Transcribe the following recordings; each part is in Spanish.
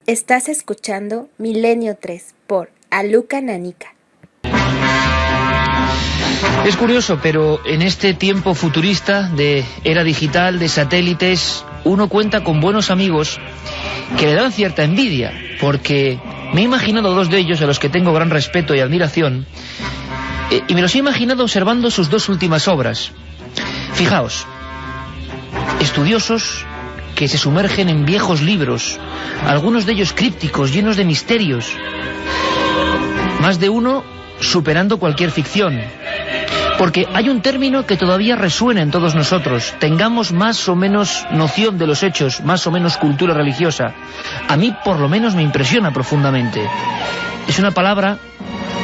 Estás escuchando Milenio 3 por Aluka Nanica. Es curioso, pero en este tiempo futurista de era digital, de satélites, uno cuenta con buenos amigos que le dan cierta envidia, porque me he imaginado dos de ellos, a los que tengo gran respeto y admiración, y me los he imaginado observando sus dos últimas obras. Fijaos, estudiosos que se sumergen en viejos libros, algunos de ellos crípticos, llenos de misterios, más de uno superando cualquier ficción. Porque hay un término que todavía resuena en todos nosotros, tengamos más o menos noción de los hechos, más o menos cultura religiosa. A mí por lo menos me impresiona profundamente. Es una palabra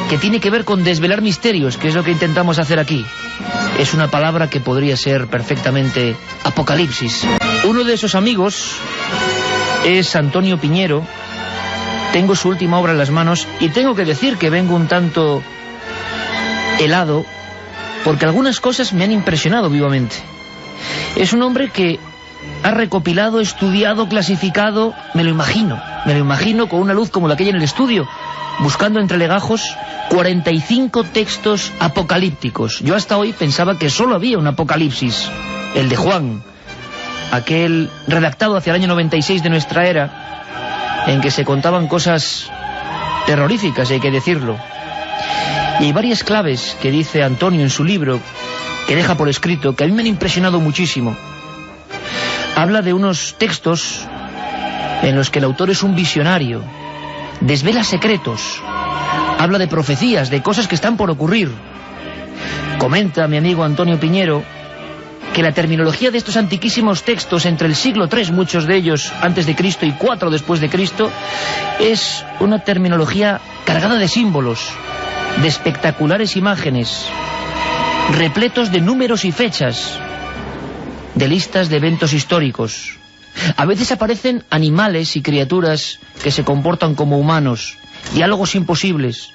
que tiene que ver con desvelar misterios, que es lo que intentamos hacer aquí. Es una palabra que podría ser perfectamente apocalipsis. Uno de esos amigos es Antonio Piñero. Tengo su última obra en las manos y tengo que decir que vengo un tanto helado, porque algunas cosas me han impresionado vivamente. Es un hombre que ha recopilado, estudiado, clasificado, me lo imagino con una luz como la que hay en el estudio, buscando entre legajos 45 textos apocalípticos. Yo hasta hoy pensaba que solo había un apocalipsis, el de Juan, aquel redactado hacia el año 96 de nuestra era, en que se contaban cosas terroríficas, hay que decirlo. Y hay varias claves que dice Antonio en su libro, que deja por escrito, que a mí me han impresionado muchísimo. Habla de unos textos en los que el autor es un visionario, desvela secretos, habla de profecías, de cosas que están por ocurrir. Comenta mi amigo Antonio Piñero que la terminología de estos antiquísimos textos, entre el siglo III, muchos de ellos antes de Cristo, y IV después de Cristo, es una terminología cargada de símbolos, de espectaculares imágenes, repletos de números y fechas, de listas de eventos históricos. A veces aparecen animales y criaturas que se comportan como humanos, diálogos imposibles,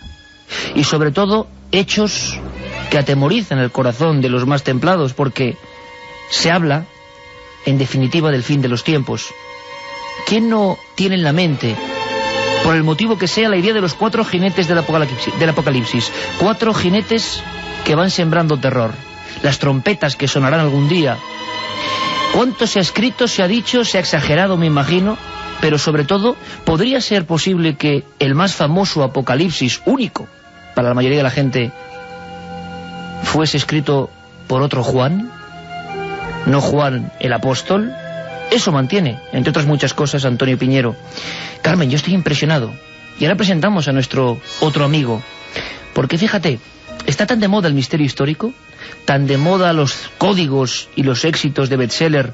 y sobre todo hechos que atemorizan el corazón de los más templados, porque se habla, en definitiva, del fin de los tiempos. ¿Quién no tiene en la mente, por el motivo que sea, la idea de los 4 jinetes del apocalipsis? 4 jinetes que van sembrando terror, las trompetas que sonarán algún día. ¿Cuánto se ha escrito, se ha dicho, se ha exagerado, me imagino? Pero sobre todo, ¿podría ser posible que el más famoso apocalipsis, único para la mayoría de la gente, fuese escrito por otro Juan? ¿No Juan el apóstol? Eso mantiene, entre otras muchas cosas, Antonio Piñero. Carmen, yo estoy impresionado. Y ahora presentamos a nuestro otro amigo. Porque fíjate, está tan de moda el misterio histórico, tan de moda los códigos y los éxitos de bestseller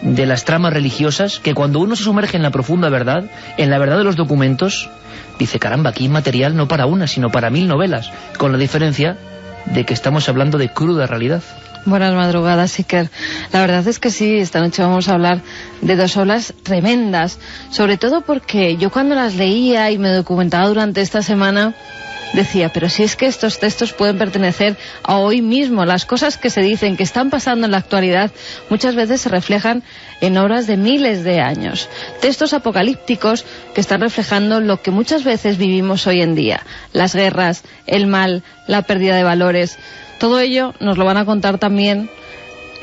de las tramas religiosas, que cuando uno se sumerge en la profunda verdad, en la verdad de los documentos, dice, caramba, aquí hay material no para una, sino para 1000 novelas, con la diferencia de que estamos hablando de cruda realidad. Buenas madrugadas, Iker. La verdad es que sí, esta noche vamos a hablar de 2 obras tremendas, sobre todo porque yo cuando las leía y me documentaba durante esta semana, decía, pero si es que estos textos pueden pertenecer a hoy mismo. Las cosas que se dicen, que están pasando en la actualidad, muchas veces se reflejan en obras de miles de años. Textos apocalípticos que están reflejando lo que muchas veces vivimos hoy en día. Las guerras, el mal, la pérdida de valores. Todo ello nos lo van a contar también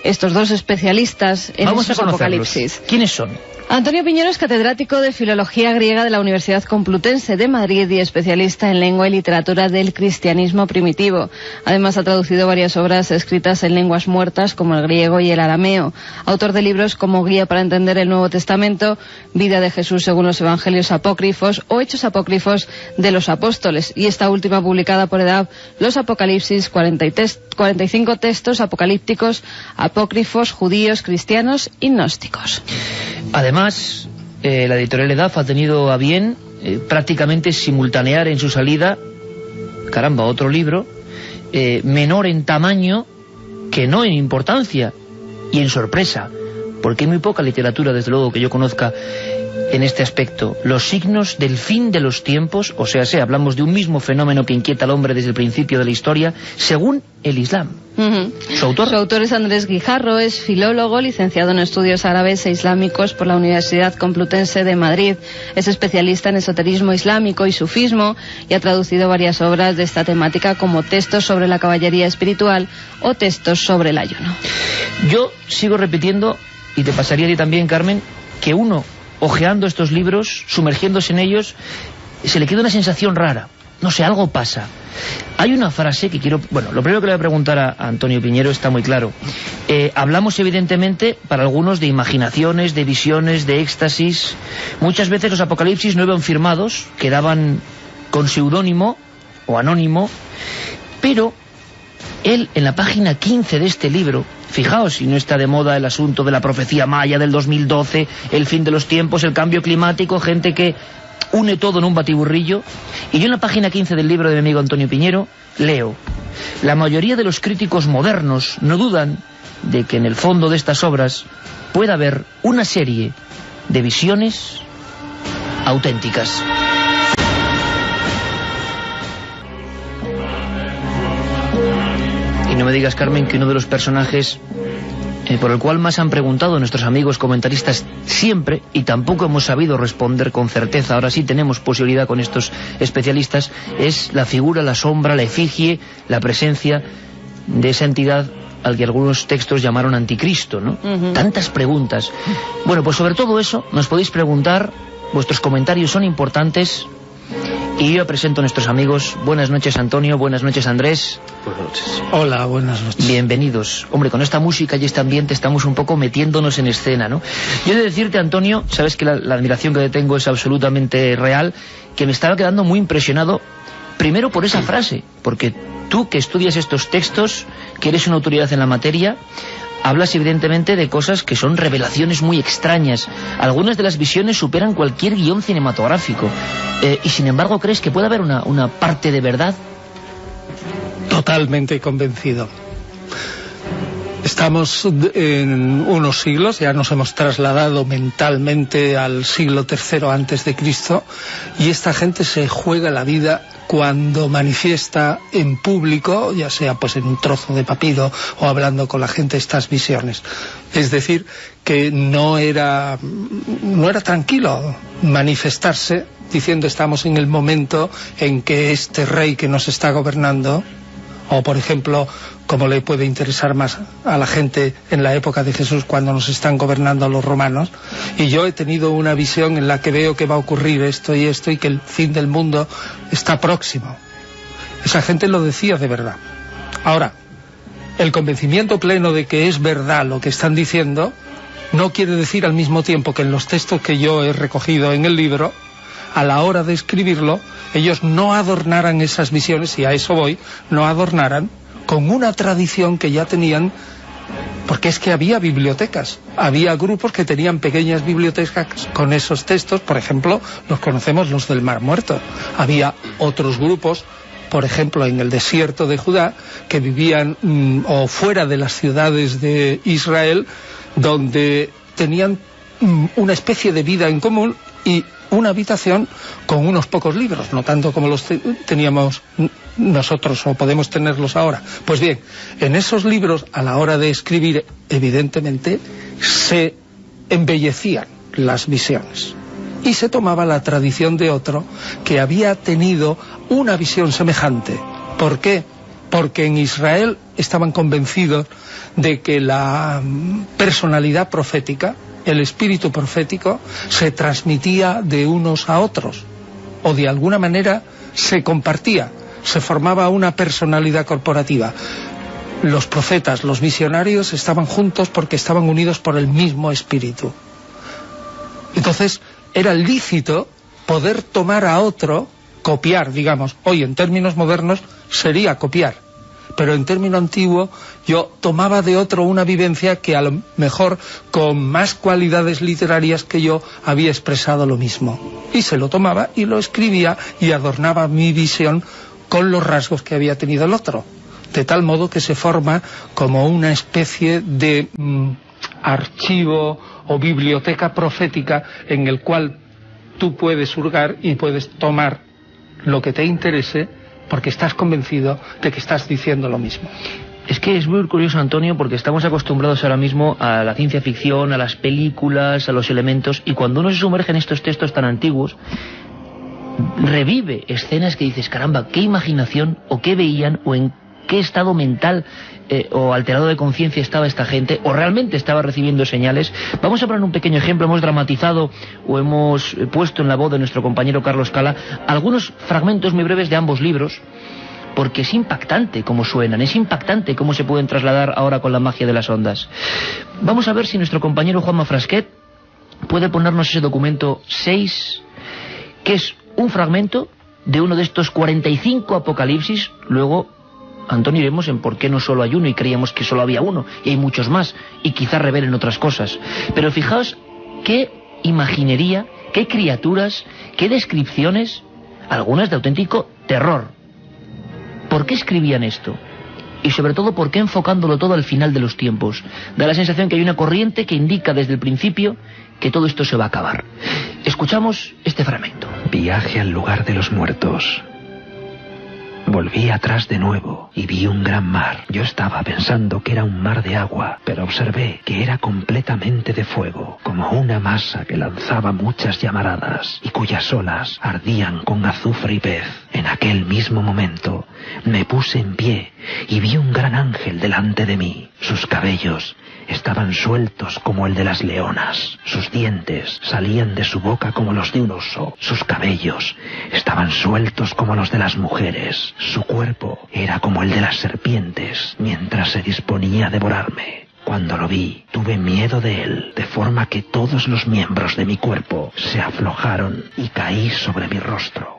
estos 2 especialistas en estos apocalipsis. ¿Quiénes son? Antonio Piñero es catedrático de Filología Griega de la Universidad Complutense de Madrid y especialista en lengua y literatura del cristianismo primitivo. Además ha traducido varias obras escritas en lenguas muertas como el griego y el arameo. Autor de libros como Guía para entender el Nuevo Testamento, Vida de Jesús según los Evangelios apócrifos o Hechos apócrifos de los Apóstoles. Y esta última publicada por EDAV, Los Apocalipsis, 45 textos apocalípticos, apócrifos, judíos, cristianos y gnósticos. Además, la editorial EDAV ha tenido a bien prácticamente simultanear en su salida, caramba, otro libro, menor en tamaño que no en importancia y en sorpresa, porque hay muy poca literatura, desde luego, que yo conozca, en este aspecto los signos del fin de los tiempos, o sea, hablamos de un mismo fenómeno que inquieta al hombre desde el principio de la historia, según el Islam. ¿Su autor? Su autor es Andrés Guijarro, es filólogo, licenciado en estudios árabes e islámicos por la Universidad Complutense de Madrid. Es especialista en esoterismo islámico y sufismo y ha traducido varias obras de esta temática como textos sobre la caballería espiritual o textos sobre el ayuno. Yo sigo repitiendo, y te pasaría a ti también, Carmen, que uno, hojeando estos libros, sumergiéndose en ellos, se le queda una sensación rara. No sé, algo pasa. Hay una frase que quiero... Bueno, lo primero que le voy a preguntar a Antonio Piñero está muy claro. Hablamos evidentemente para algunos de imaginaciones, de visiones, de éxtasis. Muchas veces los apocalipsis no iban firmados, quedaban con seudónimo o anónimo, pero él en la página 15 de este libro, fijaos si no está de moda el asunto de la profecía maya del 2012, el fin de los tiempos, el cambio climático, gente que une todo en un batiburrillo, y yo en la página 15 del libro de mi amigo Antonio Piñero leo: la mayoría de los críticos modernos no dudan de que en el fondo de estas obras pueda haber una serie de visiones auténticas. Y no me digas, Carmen, que uno de los personajes por el cual más han preguntado nuestros amigos comentaristas siempre, y tampoco hemos sabido responder con certeza, ahora sí tenemos posibilidad con estos especialistas, es la figura, la sombra, la efigie, la presencia de esa entidad al que algunos textos llamaron anticristo, ¿no? Tantas preguntas. Bueno, pues sobre todo eso nos podéis preguntar, vuestros comentarios son importantes. Y yo presento a nuestros amigos. Buenas noches, Antonio. Buenas noches, Andrés. Buenas noches. Hola, buenas noches. Bienvenidos. Hombre, con esta música y este ambiente estamos un poco metiéndonos en escena, ¿no? Yo he de decirte, Antonio, sabes que la admiración que te tengo es absolutamente real, que me estaba quedando muy impresionado, primero por esa frase, porque tú que estudias estos textos, que eres una autoridad en la materia, hablas evidentemente de cosas que son revelaciones muy extrañas. Algunas de las visiones superan cualquier guión cinematográfico. Y sin embargo, ¿crees que puede haber una parte de verdad? Totalmente convencido. Estamos en unos siglos, ya nos hemos trasladado mentalmente al siglo III antes de Cristo, y esta gente se juega la vida cuando manifiesta en público, ya sea pues en un trozo de papiro o hablando con la gente, estas visiones. Es decir, que no era tranquilo manifestarse diciendo estamos en el momento en que este rey que nos está gobernando, o por ejemplo, como le puede interesar más a la gente en la época de Jesús cuando nos están gobernando los romanos, y yo he tenido una visión en la que veo que va a ocurrir esto y que el fin del mundo está próximo. Esa gente lo decía de verdad. Ahora, el convencimiento pleno de que es verdad lo que están diciendo no quiere decir al mismo tiempo que en los textos que yo he recogido en el libro, a la hora de escribirlo, ellos no adornaran esas visiones, y a eso voy, no adornaran con una tradición que ya tenían, porque es que había bibliotecas, había grupos que tenían pequeñas bibliotecas con esos textos. Por ejemplo, los conocemos los del Mar Muerto. Había otros grupos, por ejemplo, en el desierto de Judá, que vivían o fuera de las ciudades de Israel, donde tenían una especie de vida en común y una habitación con unos pocos libros, no tanto como los teníamos nosotros o podemos tenerlos ahora. Pues bien, en esos libros, a la hora de escribir, evidentemente, se embellecían las visiones. Y se tomaba la tradición de otro que había tenido una visión semejante. ¿Por qué? Porque en Israel estaban convencidos de que la personalidad profética, el espíritu profético, se transmitía de unos a otros, o de alguna manera se compartía, se formaba una personalidad corporativa. Los profetas, los visionarios estaban juntos porque estaban unidos por el mismo espíritu. Entonces era lícito poder tomar a otro, copiar, digamos. Hoy en términos modernos sería copiar, pero en término antiguo yo tomaba de otro una vivencia que a lo mejor con más cualidades literarias que yo había expresado lo mismo, y se lo tomaba y lo escribía y adornaba mi visión con los rasgos que había tenido el otro, de tal modo que se forma como una especie de archivo o biblioteca profética en el cual tú puedes hurgar y puedes tomar lo que te interese porque estás convencido de que estás diciendo lo mismo. Es que es muy curioso, Antonio, porque estamos acostumbrados ahora mismo a la ciencia ficción, a las películas, a los elementos, y cuando uno se sumerge en estos textos tan antiguos, revive escenas que dices, caramba, qué imaginación, o qué veían, o en qué estado mental o alterado de conciencia estaba esta gente, o realmente estaba recibiendo señales. Vamos a poner un pequeño ejemplo. Hemos dramatizado o hemos puesto en la voz de nuestro compañero Carlos Cala algunos fragmentos muy breves de ambos libros, porque es impactante cómo suenan, es impactante cómo se pueden trasladar ahora con la magia de las ondas. Vamos a ver si nuestro compañero Juanma Frasquet puede ponernos ese documento 6, que es un fragmento de uno de estos 45 apocalipsis. Luego, Antonio, iremos en por qué no solo hay uno y creíamos que solo había uno, y hay muchos más, y quizá revelen otras cosas. Pero fijaos qué imaginería, qué criaturas, qué descripciones, algunas de auténtico terror. ¿Por qué escribían esto? Y sobre todo, ¿por qué enfocándolo todo al final de los tiempos? Da la sensación que hay una corriente que indica desde el principio que todo esto se va a acabar. Escuchamos este fragmento. Viaje al lugar de los muertos. Volví atrás de nuevo y vi un gran mar. Yo estaba pensando que era un mar de agua, pero observé que era completamente de fuego, como una masa que lanzaba muchas llamaradas y cuyas olas ardían con azufre y pez. En aquel mismo momento me puse en pie y vi un gran ángel delante de mí. Sus cabellos estaban sueltos como el de las leonas. Sus dientes salían de su boca como los de un oso. Sus cabellos estaban sueltos como los de las mujeres. Su cuerpo era como el de las serpientes, mientras se disponía a devorarme. Cuando lo vi, tuve miedo de él, de forma que todos los miembros de mi cuerpo se aflojaron y caí sobre mi rostro.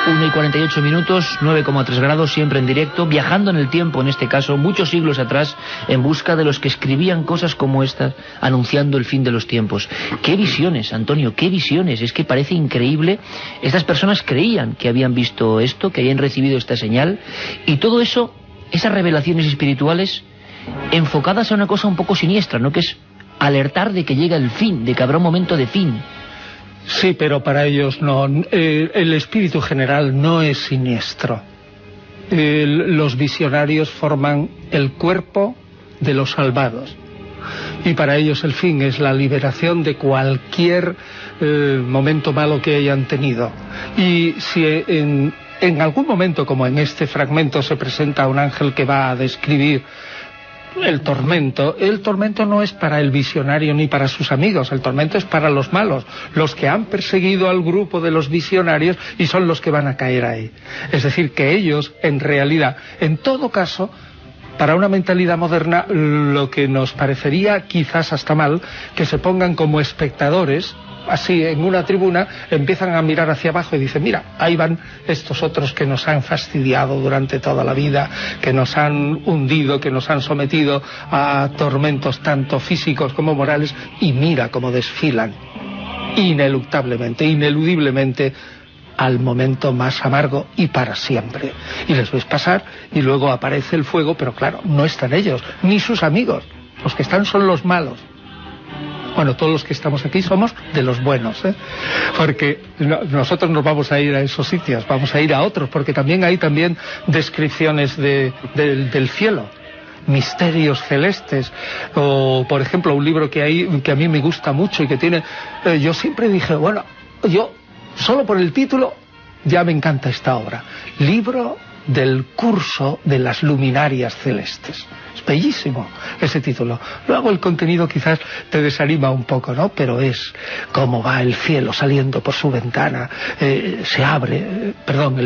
1:48, 9,3 grados, siempre en directo, viajando en el tiempo, en este caso, muchos siglos atrás, en busca de los que escribían cosas como estas, anunciando el fin de los tiempos. ¡Qué visiones, Antonio, qué visiones! Es que parece increíble. Estas personas creían que habían visto esto, que habían recibido esta señal, y todo eso, esas revelaciones espirituales, enfocadas a una cosa un poco siniestra, ¿no?, que es alertar de que llega el fin, de que habrá un momento de fin. Sí, pero para ellos no. El espíritu general no es siniestro. Los visionarios forman el cuerpo de los salvados. Y para ellos el fin es la liberación de cualquier momento malo que hayan tenido. Y si en algún momento, como en este fragmento, se presenta un ángel que va a describir el tormento no es para el visionario ni para sus amigos, el tormento es para los malos, los que han perseguido al grupo de los visionarios y son los que van a caer ahí. Es decir, que ellos, en realidad, en todo caso, para una mentalidad moderna, lo que nos parecería quizás hasta mal, que se pongan como espectadores, así en una tribuna, empiezan a mirar hacia abajo y dicen, mira, ahí van estos otros que nos han fastidiado durante toda la vida, que nos han hundido, que nos han sometido a tormentos tanto físicos como morales, y mira cómo desfilan ineluctablemente, ineludiblemente, al momento más amargo y para siempre. Y les ves pasar y luego aparece el fuego, pero claro, no están ellos, ni sus amigos. Los que están son los malos. Bueno, todos los que estamos aquí somos de los buenos, porque nosotros nos vamos a ir a esos sitios, vamos a ir a otros, porque también hay descripciones del cielo, misterios celestes, o por ejemplo un libro que a mí me gusta mucho y que tiene, yo siempre dije, bueno, yo solo por el título ya me encanta esta obra, Libro del curso de las luminarias celestes. Es bellísimo ese título. Luego el contenido quizás te desanima un poco, ¿no? Pero es cómo va el cielo saliendo por su ventana, el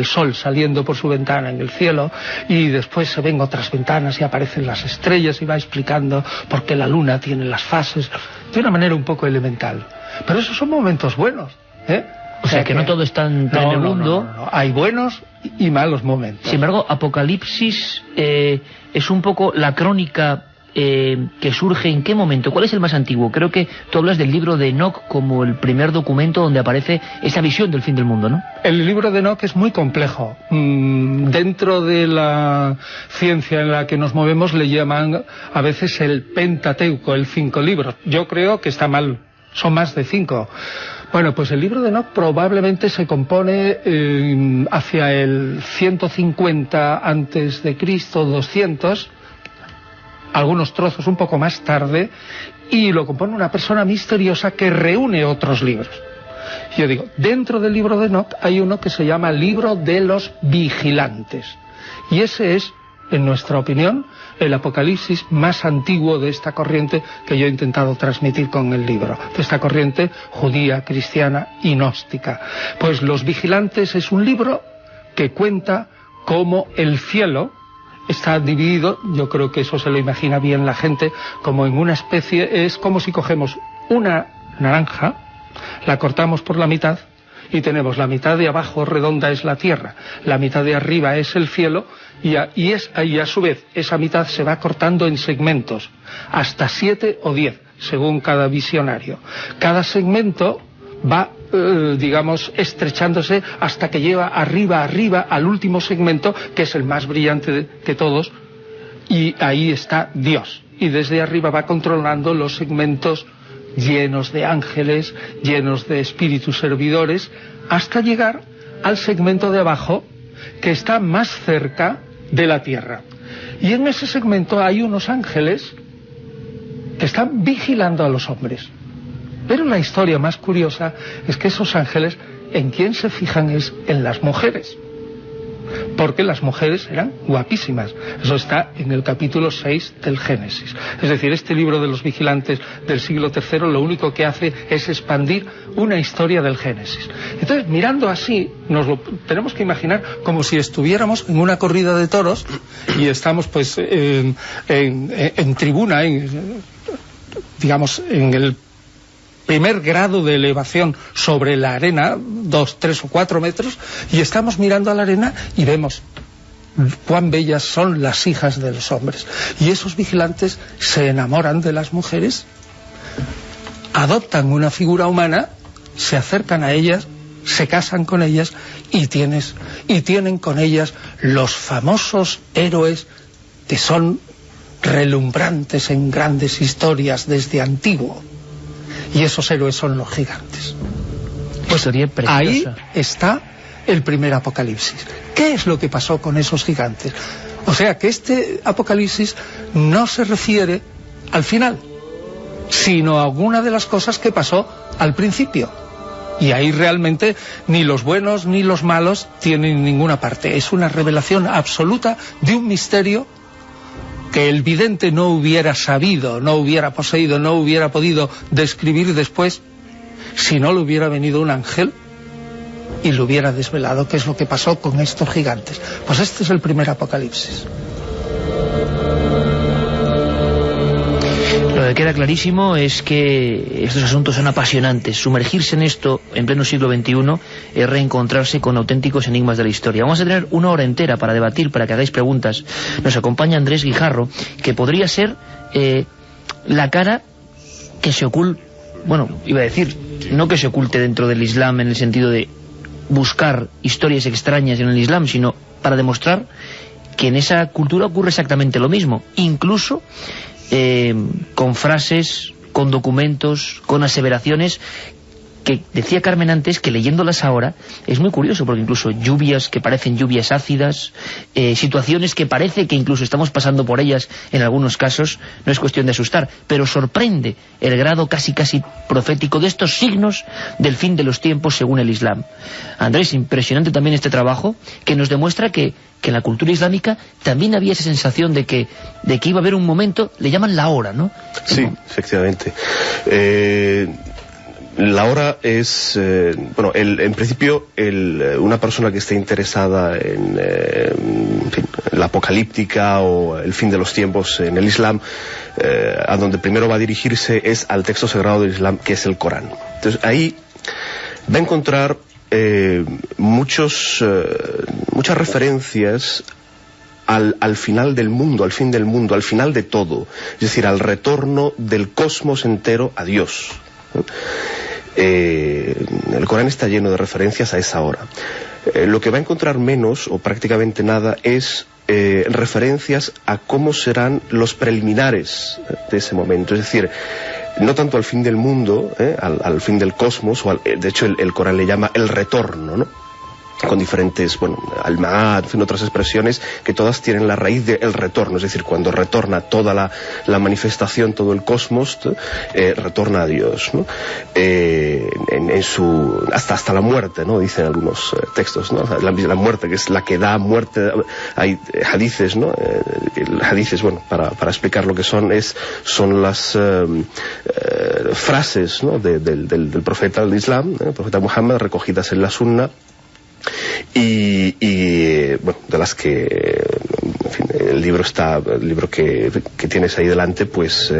sol saliendo por su ventana en el cielo, y después se ven otras ventanas y aparecen las estrellas y va explicando por qué la luna tiene las fases de una manera un poco elemental. Pero esos son momentos buenos, O sea que no todo es tan tremebundo. No. Hay buenos y malos momentos. Sin embargo, Apocalipsis es un poco la crónica que surge ¿en qué momento? ¿Cuál es el más antiguo? Creo que tú hablas del libro de Enoc como el primer documento donde aparece esa visión del fin del mundo, ¿no? El libro de Enoc es muy complejo. Dentro de la ciencia en la que nos movemos le llaman a veces el Pentateuco, el 5 libros. Yo creo que está mal son más de 5. Bueno, pues el libro de Enoc probablemente se compone hacia el 150 antes de Cristo, 200, algunos trozos un poco más tarde, y lo compone una persona misteriosa que reúne otros libros. Yo digo, dentro del libro de Enoc hay uno que se llama Libro de los Vigilantes, y ese es, en nuestra opinión, el Apocalipsis más antiguo de esta corriente que yo he intentado transmitir con el libro, de esta corriente judía, cristiana y gnóstica. Pues Los Vigilantes es un libro que cuenta cómo el cielo está dividido, yo creo que eso se lo imagina bien la gente, como en una especie, es como si cogemos una naranja, la cortamos por la mitad y tenemos la mitad de abajo redonda es la tierra, la mitad de arriba es el cielo, y a su vez esa mitad se va cortando en segmentos, hasta 7 o 10, según cada visionario. Cada segmento va, digamos, estrechándose hasta que lleva arriba al último segmento, que es el más brillante que todos, y ahí está Dios. Y desde arriba va controlando los segmentos llenos de ángeles, llenos de espíritus servidores, hasta llegar al segmento de abajo, que está más cerca de la tierra. Y en ese segmento hay unos ángeles que están vigilando a los hombres. Pero la historia más curiosa es que esos ángeles, en quién se fijan es en las mujeres, porque las mujeres eran guapísimas. Eso está en el capítulo 6 del Génesis. Es decir, este libro de los vigilantes del siglo III lo único que hace es expandir una historia del Génesis. Entonces, mirando así, nos lo tenemos que imaginar como si estuviéramos en una corrida de toros y estamos pues en tribuna, digamos, en el primer grado de elevación sobre la arena, 2, 3 o 4 metros, y estamos mirando a la arena y vemos cuán bellas son las hijas de los hombres. Y esos vigilantes se enamoran de las mujeres, adoptan una figura humana, se acercan a ellas, se casan con ellas y tienen con ellas los famosos héroes que son relumbrantes en grandes historias desde antiguo. Y esos héroes son los gigantes. Pues ahí está el primer Apocalipsis. ¿Qué es lo que pasó con esos gigantes? O sea que este Apocalipsis no se refiere al final, sino a alguna de las cosas que pasó al principio. Y ahí realmente ni los buenos ni los malos tienen ninguna parte. Es una revelación absoluta de un misterio que el vidente no hubiera sabido, no hubiera poseído, no hubiera podido describir después si no le hubiera venido un ángel y lo hubiera desvelado. ¿Qué es lo que pasó con estos gigantes? Pues este es el primer Apocalipsis. Lo que queda clarísimo es que estos asuntos son apasionantes. Sumergirse en esto en pleno siglo XXI es reencontrarse con auténticos enigmas de la historia. Vamos a tener 1 hora entera para debatir, para que hagáis preguntas. Nos acompaña Andrés Guijarro, que podría ser la cara que se oculte, bueno, iba a decir, no que se oculte dentro del Islam en el sentido de buscar historias extrañas en el Islam, sino para demostrar que en esa cultura ocurre exactamente lo mismo, incluso con frases, con documentos, con aseveraciones que decía Carmen antes, que leyéndolas ahora es muy curioso, porque incluso lluvias que parecen lluvias ácidas, situaciones que parece que incluso estamos pasando por ellas en algunos casos, no es cuestión de asustar, pero sorprende el grado casi profético de estos signos del fin de los tiempos según el Islam. Andrés, impresionante también este trabajo que nos demuestra que en la cultura islámica también había esa sensación de que iba a haber un momento, le llaman la hora, ¿no? Sí, efectivamente. La hora es, en principio, una persona que esté interesada en la apocalíptica o el fin de los tiempos en el Islam, a donde primero va a dirigirse es al texto sagrado del Islam, que es el Corán. Entonces ahí va a encontrar muchas referencias al final del mundo, al fin del mundo, al final de todo, es decir, al retorno del cosmos entero a Dios. El Corán está lleno de referencias a esa hora. Lo que va a encontrar menos o prácticamente nada es referencias a cómo serán los preliminares de ese momento, es decir, no tanto al fin del mundo, al fin del cosmos, de hecho el Corán le llama el retorno, ¿no? Con diferentes, al-Ma'ad, en fin, otras expresiones que todas tienen la raíz del retorno, es decir, cuando retorna toda la manifestación, todo el cosmos, retorna a Dios, ¿no? En su hasta la muerte, ¿no? Dicen algunos textos, ¿no? La muerte, que es la que da muerte. Hay hadices, ¿no? Hadices, para explicar lo que son las frases, ¿no? del profeta del Islam, el profeta Muhammad, recogidas en la Sunna, y de las que, en fin, el libro que tienes ahí delante, pues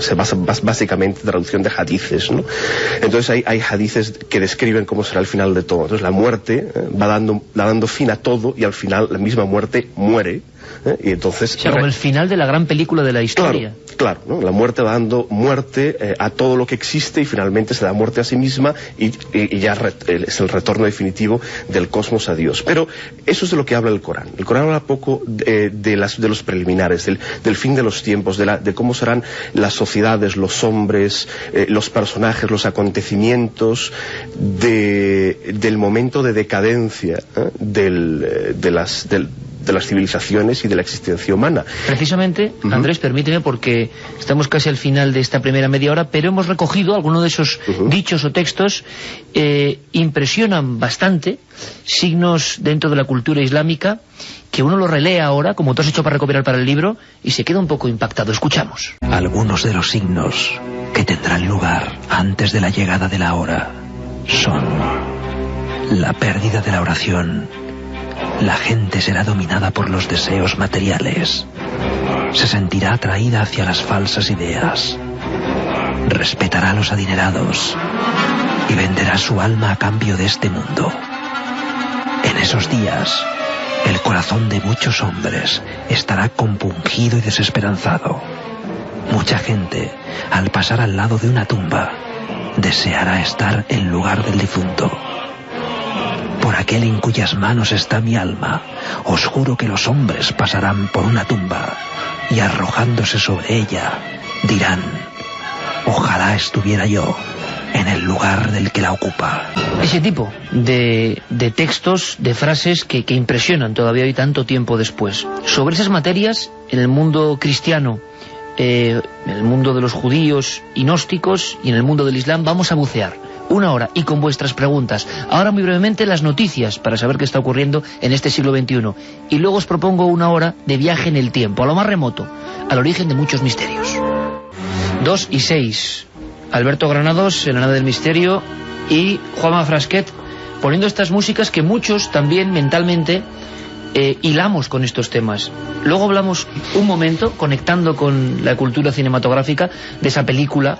se basa básicamente en traducción de hadices, ¿no? Entonces hay hadices que describen cómo será el final de todo. Entonces la muerte va dando fin a todo, y al final la misma muerte muere, y entonces... O sea, como el final de la gran película de la historia. Claro, ¿no? La muerte va dando muerte a todo lo que existe, y finalmente se da muerte a sí misma, y ya es el retorno definitivo del cosmos a Dios. Pero eso es de lo que habla el Corán. El Corán habla poco de los preliminares, del fin de los tiempos, de cómo serán las sociedades, los hombres, los personajes, los acontecimientos, del momento de decadencia de las civilizaciones y de la existencia humana. Precisamente, Andrés, permíteme, porque estamos casi al final de esta primera media hora, pero hemos recogido algunos de esos dichos o textos, impresionan bastante, signos dentro de la cultura islámica, que uno lo relee ahora, como tú has hecho para recopilar para el libro, y se queda un poco impactado. Escuchamos. Algunos de los signos que tendrán lugar antes de la llegada de la hora son la pérdida de la oración. La gente será dominada por los deseos materiales. Se sentirá atraída hacia las falsas ideas. Respetará a los adinerados y venderá su alma a cambio de este mundo. En esos días, el corazón de muchos hombres estará compungido y desesperanzado. Mucha gente, al pasar al lado de una tumba, deseará estar en lugar del difunto. Por aquel en cuyas manos está mi alma, os juro que los hombres pasarán por una tumba y, arrojándose sobre ella, dirán: ojalá estuviera yo en el lugar del que la ocupa. Ese tipo de textos, de frases que impresionan todavía hoy, tanto tiempo después. Sobre esas materias, en el mundo cristiano, en el mundo de los judíos y gnósticos, y en el mundo del Islam, vamos a bucear una hora, y con vuestras preguntas. Ahora, muy brevemente, las noticias, para saber qué está ocurriendo en este siglo XXI. Y luego os propongo una hora de viaje en el tiempo, a lo más remoto, al origen de muchos misterios. 2:06. Alberto Granados, en la nave del misterio, y Juanma Frasquet, poniendo estas músicas que muchos también mentalmente hilamos con estos temas. Luego hablamos un momento, conectando con la cultura cinematográfica, de esa película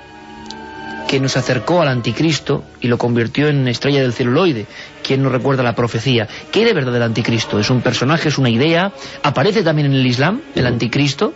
que nos acercó al anticristo y lo convirtió en estrella del celuloide. ¿Quién nos recuerda la profecía? ¿Qué de verdad el anticristo? ¿Es un personaje, es una idea? ¿Aparece también en el Islam, el anticristo?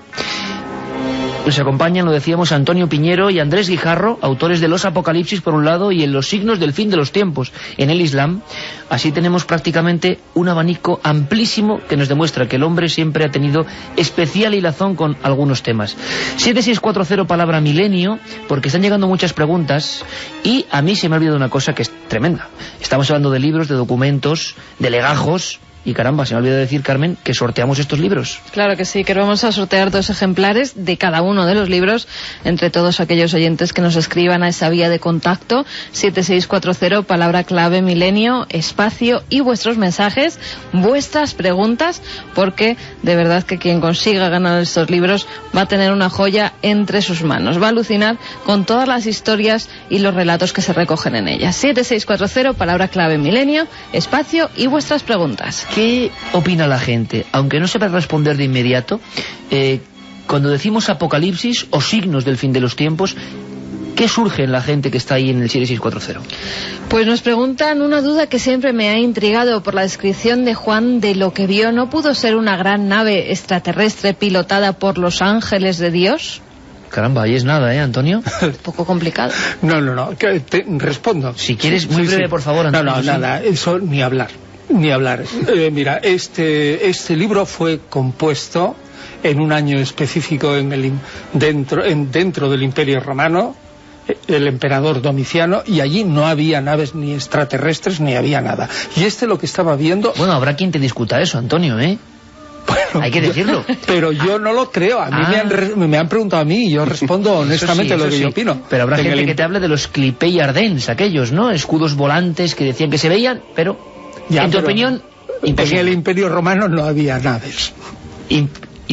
Nos acompañan, lo decíamos, Antonio Piñero y Andrés Guijarro, autores de Los Apocalipsis por un lado y en Los signos del fin de los tiempos en el Islam. Así tenemos prácticamente un abanico amplísimo que nos demuestra que el hombre siempre ha tenido especial hilazón con algunos temas. 7640 palabra milenio, porque están llegando muchas preguntas y a mí se me ha olvidado una cosa que es tremenda. Estamos hablando de libros, de documentos, de legajos. Y caramba, se me olvidó decir, Carmen, que sorteamos estos libros. Claro que sí, que vamos a sortear 2 ejemplares de cada uno de los libros entre todos aquellos oyentes que nos escriban a esa vía de contacto 7640, palabra clave milenio, espacio y vuestros mensajes, vuestras preguntas, porque de verdad que quien consiga ganar estos libros va a tener una joya entre sus manos, va a alucinar con todas las historias y los relatos que se recogen en ellas. 7640, palabra clave milenio, espacio y vuestras preguntas. ¿Qué opina la gente? Aunque no sepa responder de inmediato, cuando decimos apocalipsis o signos del fin de los tiempos, ¿qué surge en la gente que está ahí en el 7640? Pues nos preguntan una duda que siempre me ha intrigado por la descripción de Juan de lo que vio. ¿No pudo ser una gran nave extraterrestre pilotada por los ángeles de Dios? Caramba, ahí es nada, Antonio? Un poco complicado. No, respondo. Si quieres, muy breve, por favor, Antonio. No, nada, eso ni hablar. Mira, este libro fue compuesto en un año específico dentro del Imperio Romano, el emperador Domiciano, y allí no había naves ni extraterrestres ni había nada. Y lo que estaba viendo... Bueno, habrá quien te discuta eso, Antonio, ¿eh? Bueno, hay que decirlo. Pero yo no lo creo. A mí me han preguntado a mí y yo respondo honestamente lo que yo opino. Pero habrá gente que te hable de los Clipei Ardens, aquellos, ¿no? Escudos volantes que decían que se veían, pero en tu opinión, imposible. En el Imperio Romano no había naves.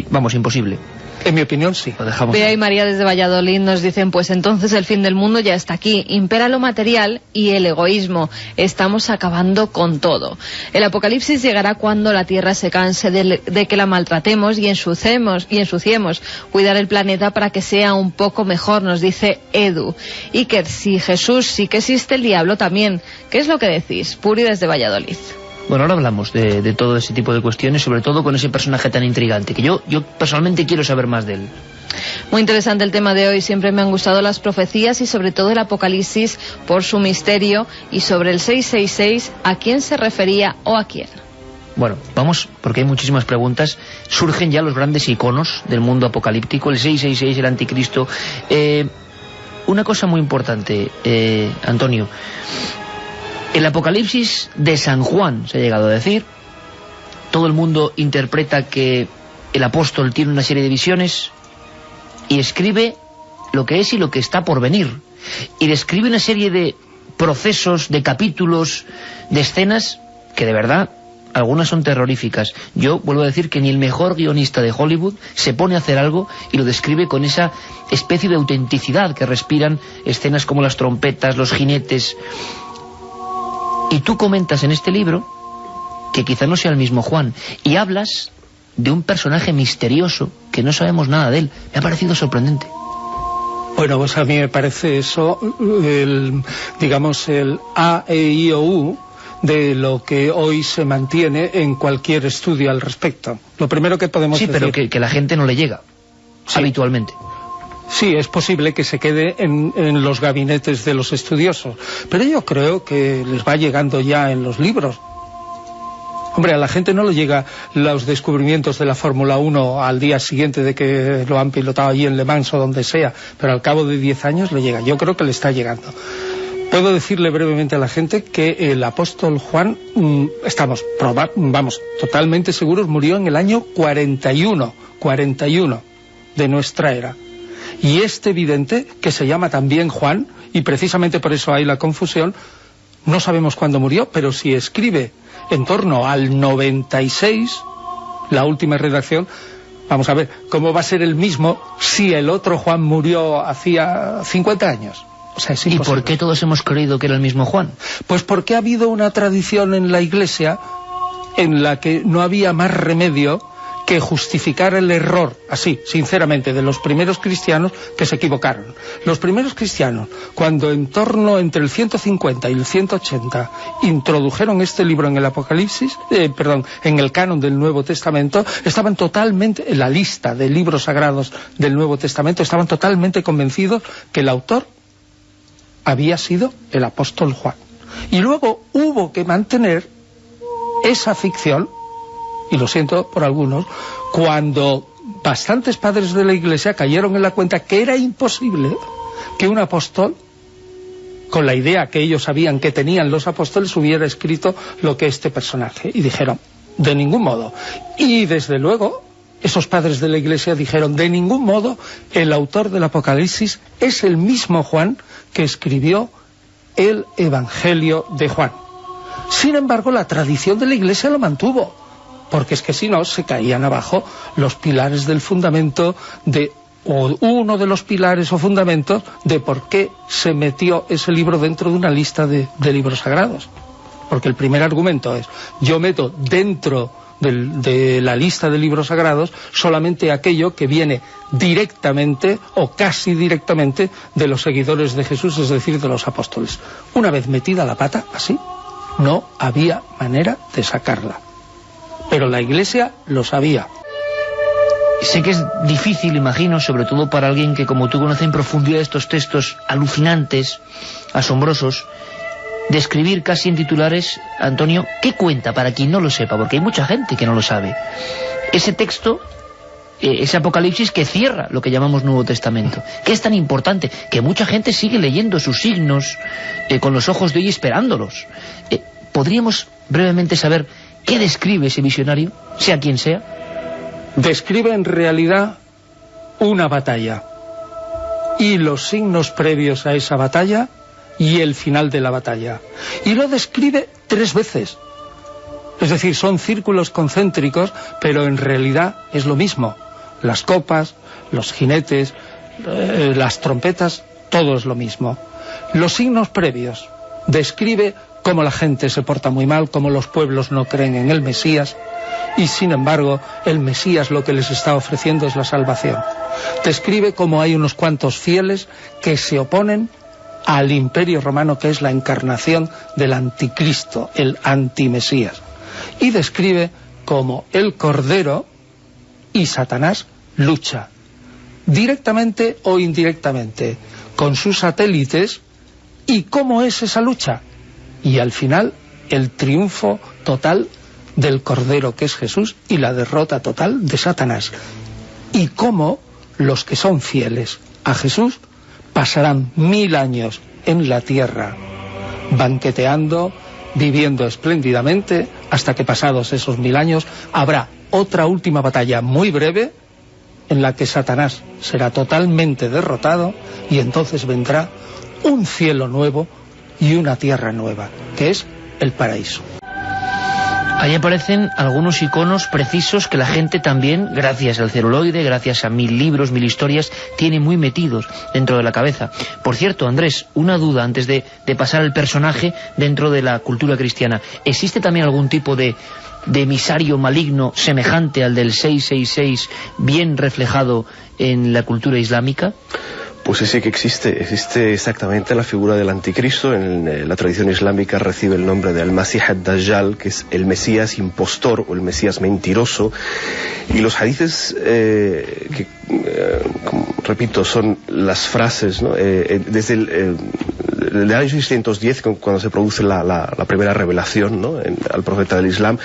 Vamos, imposible. En mi opinión, sí. Lo dejamos. Bea y María desde Valladolid nos dicen, pues entonces el fin del mundo ya está aquí. Impera lo material y el egoísmo. Estamos acabando con todo. El apocalipsis llegará cuando la Tierra se canse de que la maltratemos y ensuciemos. Cuidar el planeta para que sea un poco mejor, nos dice Edu. Y que si Jesús sí que existe, el diablo también. ¿Qué es lo que decís? Puri desde Valladolid. Bueno, ahora hablamos de todo ese tipo de cuestiones, sobre todo con ese personaje tan intrigante, que yo personalmente quiero saber más de él. Muy interesante el tema de hoy. Siempre me han gustado las profecías y sobre todo el Apocalipsis por su misterio. Y sobre el 666, ¿a quién se refería o a quién? Bueno, vamos, porque hay muchísimas preguntas. Surgen ya los grandes iconos del mundo apocalíptico, el 666, el anticristo. Una cosa muy importante, Antonio. El Apocalipsis de San Juan, se ha llegado a decir. Todo el mundo interpreta que el apóstol tiene una serie de visiones y escribe lo que es y lo que está por venir. Y describe una serie de procesos, de capítulos, de escenas que de verdad, algunas son terroríficas. Yo vuelvo a decir que ni el mejor guionista de Hollywood se pone a hacer algo y lo describe con esa especie de autenticidad que respiran escenas como las trompetas, los jinetes. Y tú comentas en este libro que quizá no sea el mismo Juan, y hablas de un personaje misterioso que no sabemos nada de él. Me ha parecido sorprendente. Bueno, pues a mí me parece eso, el A, E, I, O, U de lo que hoy se mantiene en cualquier estudio al respecto. Lo primero que podemos decir... Sí, pero que la gente no le llega, sí, habitualmente. Sí, es posible que se quede en los gabinetes de los estudiosos, pero yo creo que les va llegando ya en los libros. Hombre, a la gente no le llega los descubrimientos de la Fórmula 1 al día siguiente de que lo han pilotado allí en Le Mans o donde sea, pero al cabo de 10 años le llega. Yo creo que le está llegando. Puedo decirle brevemente a la gente que el apóstol Juan, estamos totalmente seguros, murió en el año 41 de nuestra era. Y este vidente, que se llama también Juan, y precisamente por eso hay la confusión, no sabemos cuándo murió, pero si escribe en torno al 96, la última redacción, vamos a ver, ¿cómo va a ser el mismo si el otro Juan murió hacía 50 años? O sea, es imposible. ¿Y por qué todos hemos creído que era el mismo Juan? Pues porque ha habido una tradición en la Iglesia en la que no había más remedio que justificar el error, así, sinceramente, de los primeros cristianos que se equivocaron. Los primeros cristianos, cuando en torno entre el 150 y el 180 introdujeron este libro en el Apocalipsis, en el canon del Nuevo Testamento, estaban totalmente, en la lista de libros sagrados del Nuevo Testamento, estaban totalmente convencidos que el autor había sido el apóstol Juan. Y luego hubo que mantener esa ficción, y lo siento por algunos, cuando bastantes padres de la Iglesia cayeron en la cuenta que era imposible que un apóstol, con la idea que ellos sabían que tenían los apóstoles, hubiera escrito lo que este personaje. Y dijeron, de ningún modo. Y desde luego, esos padres de la Iglesia dijeron, de ningún modo, el autor del Apocalipsis es el mismo Juan que escribió el Evangelio de Juan. Sin embargo, la tradición de la Iglesia lo mantuvo, porque es que si no, se caían abajo los pilares del fundamento o uno de los pilares o fundamentos de por qué se metió ese libro dentro de una lista de libros sagrados. Porque el primer argumento es, yo meto dentro de la lista de libros sagrados solamente aquello que viene directamente o casi directamente de los seguidores de Jesús, es decir, de los apóstoles. Una vez metida la pata, así, no había manera de sacarla. Pero la Iglesia lo sabía. Sé que es difícil, imagino, sobre todo para alguien que como tú conoce en profundidad estos textos alucinantes, asombrosos, describir casi en titulares, Antonio, ¿qué cuenta para quien no lo sepa? Porque hay mucha gente que no lo sabe. Ese texto ese Apocalipsis que cierra lo que llamamos Nuevo Testamento, que es tan importante, que mucha gente sigue leyendo sus signos con los ojos de hoy esperándolos. ¿Podríamos brevemente saber qué describe ese visionario, sea quien sea? Describe en realidad una batalla y los signos previos a esa batalla y el final de la batalla, y lo describe 3 veces. Es decir, son círculos concéntricos, pero en realidad es lo mismo. Las copas, los jinetes, las trompetas, todo es lo mismo. Los signos previos describe cómo la gente se porta muy mal, cómo los pueblos no creen en el Mesías, y sin embargo el Mesías lo que les está ofreciendo es la salvación. Describe cómo hay unos cuantos fieles que se oponen al Imperio Romano, que es la encarnación del anticristo, el antimesías. Y describe cómo el Cordero y Satanás lucha, directamente o indirectamente, con sus satélites, y cómo es esa lucha. Y al final, el triunfo total del Cordero, que es Jesús, y la derrota total de Satanás. Y cómo los que son fieles a Jesús pasarán 1000 años en la tierra, banqueteando, viviendo espléndidamente, hasta que pasados esos 1000 años habrá otra última batalla muy breve, en la que Satanás será totalmente derrotado, y entonces vendrá un cielo nuevo y una tierra nueva, que es el paraíso. Ahí aparecen algunos iconos precisos que la gente también, gracias al celuloide, gracias a 1000 libros, 1000 historias, tiene muy metidos dentro de la cabeza. Por cierto, Andrés, una duda antes de pasar al personaje dentro de la cultura cristiana. ¿Existe también algún tipo de emisario maligno semejante al del 666, bien reflejado en la cultura islámica? Pues sí que existe exactamente la figura del anticristo. En la tradición islámica recibe el nombre de Al-Masih ad-Dajjal, que es el Mesías impostor o el Mesías mentiroso. Y los hadices, repito, son las frases, ¿no? Desde el año 610, cuando se produce la primera revelación, ¿no?, al profeta del Islam,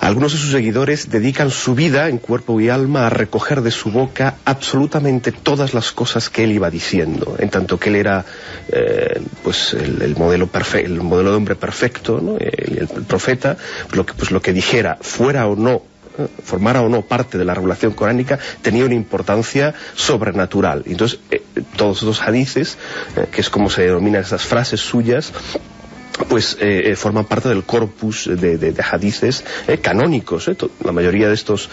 algunos de sus seguidores dedican su vida en cuerpo y alma a recoger de su boca absolutamente todas las cosas que él iba diciendo, en tanto que él era pues el modelo de hombre perfecto, ¿no?, el profeta, lo que dijera, fuera o no, formara o no parte de la revelación coránica, tenía una importancia sobrenatural. Entonces, todos esos hadices, que es como se denominan esas frases suyas, pues forman parte del corpus de hadices canónicos. La mayoría de estos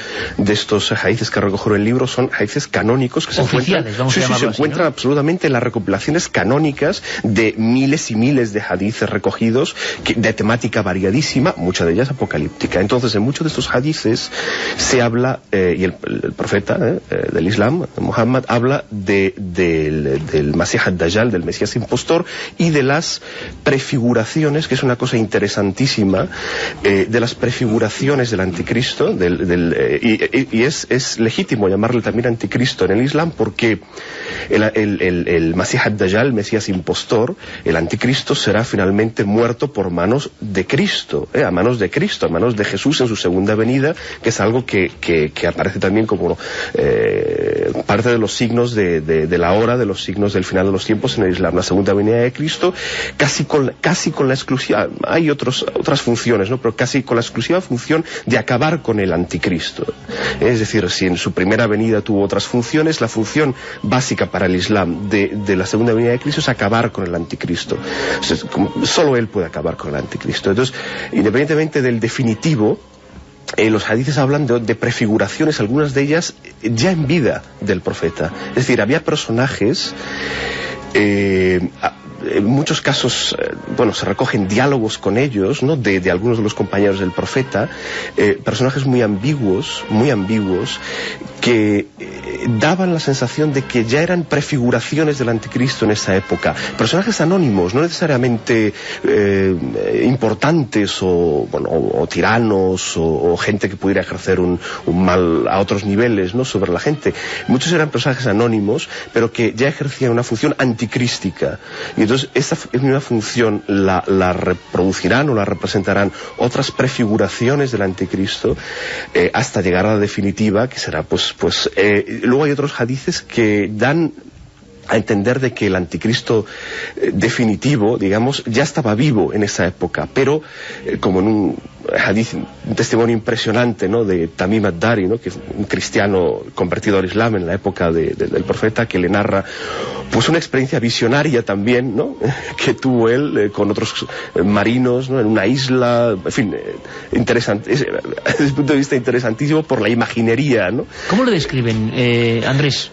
hadices que recojo en el libro son hadices canónicos que se encuentran absolutamente en las recopilaciones canónicas de miles y miles de hadices recogidos de temática variadísima, muchas de ellas apocalíptica. Entonces, en muchos de estos hadices se habla, y el profeta del Islam, Muhammad, habla del Masih ad-Dajjal, del Mesías impostor, y de las prefiguraciones, que es una cosa interesantísima, de las prefiguraciones del anticristo, y es legítimo llamarle también anticristo en el Islam, porque el Masih ad-Dajjal, el Mesías impostor, el anticristo, será finalmente muerto por manos de Cristo, a manos de Cristo, a manos de Jesús en su segunda venida, que es algo que aparece también como parte de los signos de la hora, de los signos del final de los tiempos en el Islam, la segunda venida de Cristo, casi con la exclusiva, hay otras funciones, ¿no?, pero casi con la exclusiva función de acabar con el anticristo. Es decir, si en su primera venida tuvo otras funciones, la función básica para el Islam de la segunda venida de Cristo es acabar con el anticristo. Solo él puede acabar con el anticristo. Entonces, independientemente del definitivo, los hadices hablan de prefiguraciones, algunas de ellas ya en vida del profeta. Es decir, había personajes, en muchos casos, se recogen diálogos con ellos, ¿no?, de algunos de los compañeros del profeta, personajes muy ambiguos, que daban la sensación de que ya eran prefiguraciones del anticristo en esa época. Personajes anónimos, no necesariamente importantes o tiranos o gente que pudiera ejercer un mal a otros niveles, ¿no?, sobre la gente. Muchos eran personajes anónimos, pero que ya ejercían una función anticrística. Y entonces esta misma función la reproducirán o la representarán otras prefiguraciones del anticristo hasta llegar a la definitiva, que será luego hay otros hadices que dan a entender de que el anticristo definitivo, digamos, ya estaba vivo en esa época, pero como en un hadith, un testimonio impresionante, ¿no?, de Tamim ad-Dari, ¿no?, que es un cristiano convertido al Islam en la época del profeta, que le narra pues una experiencia visionaria también, ¿no?, que tuvo él con otros marinos, ¿no?, en una isla, en fin, interesante, desde el punto de vista interesantísimo por la imaginería, ¿no? ¿Cómo lo describen, Andrés?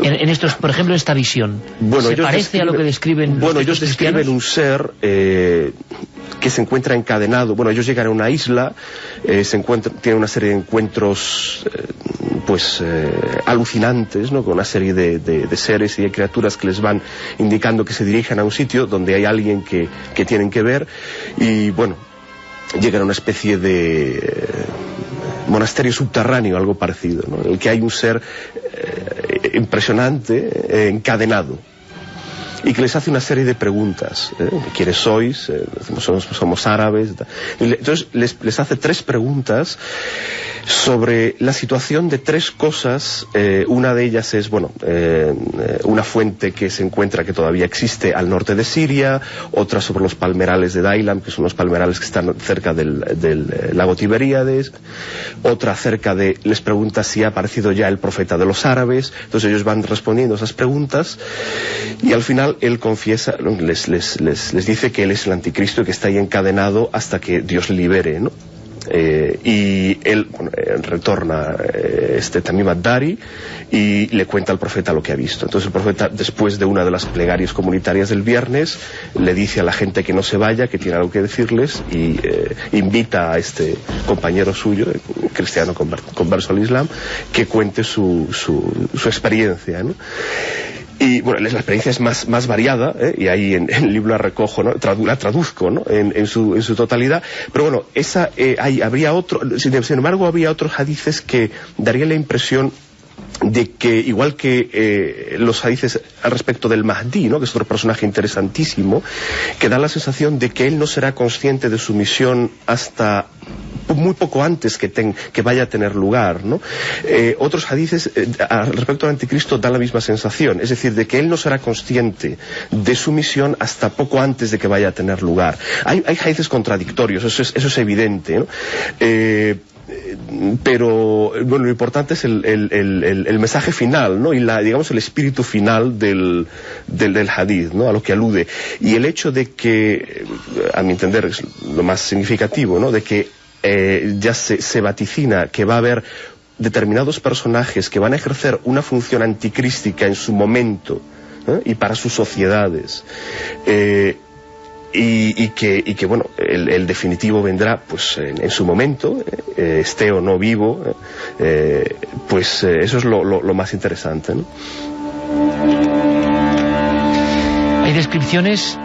En estos, por ejemplo, esta visión, bueno, ¿se parece a lo que describen los ellos describen un ser que se encuentra encadenado. Bueno, ellos llegan a una isla, tienen una serie de encuentros alucinantes, ¿no?, con una serie de seres y de criaturas que les van indicando que se dirigen a un sitio donde hay alguien que tienen que ver, y bueno, llegan a una especie de monasterio subterráneo, algo parecido, ¿no?, en el que hay un ser impresionante, encadenado, y que les hace una serie de preguntas. ¿Quiénes sois? Somos árabes. Entonces les hace 3 preguntas sobre la situación de 3 cosas. Una de ellas es, una fuente que se encuentra, que todavía existe, al norte de Siria. Otra sobre los palmerales de Dailam, que son los palmerales que están cerca del lago Tiberíades. Otra les pregunta si ha aparecido ya el profeta de los árabes. Entonces ellos van respondiendo esas preguntas, y al final él confiesa, les dice que él es el anticristo y que está ahí encadenado hasta que Dios le libere, ¿no? Y él retorna Tamim ad-Dari y le cuenta al profeta lo que ha visto. Entonces el profeta, después de una de las plegarias comunitarias del viernes, le dice a la gente que no se vaya, que tiene algo que decirles, y invita a este compañero suyo, cristiano converso al Islam, que cuente su experiencia, ¿no? Y bueno, la experiencia es más variada, y ahí en el libro la recojo, ¿no?, la traduzco, ¿no?, en su totalidad. Pero bueno, sin embargo había otros hadices que darían la impresión de que, igual que los hadices al respecto del Mahdi, ¿no?, que es otro personaje interesantísimo, que da la sensación de que él no será consciente de su misión hasta muy poco antes que vaya a tener lugar, ¿no? Otros hadices al respecto del anticristo dan la misma sensación, es decir, de que él no será consciente de su misión hasta poco antes de que vaya a tener lugar. Hay hadices contradictorios, eso es evidente, ¿no? Pero bueno, lo importante es el mensaje final, ¿no?, y digamos el espíritu final del hadith, ¿no?, a lo que alude, y el hecho de que, a mi entender, es lo más significativo, ¿no?, de que ya se vaticina que va a haber determinados personajes que van a ejercer una función anticrística en su momento, y para sus sociedades, y que bueno, el definitivo vendrá pues en su momento, esté o no vivo, eso es lo más interesante, ¿no? Hay descripciones,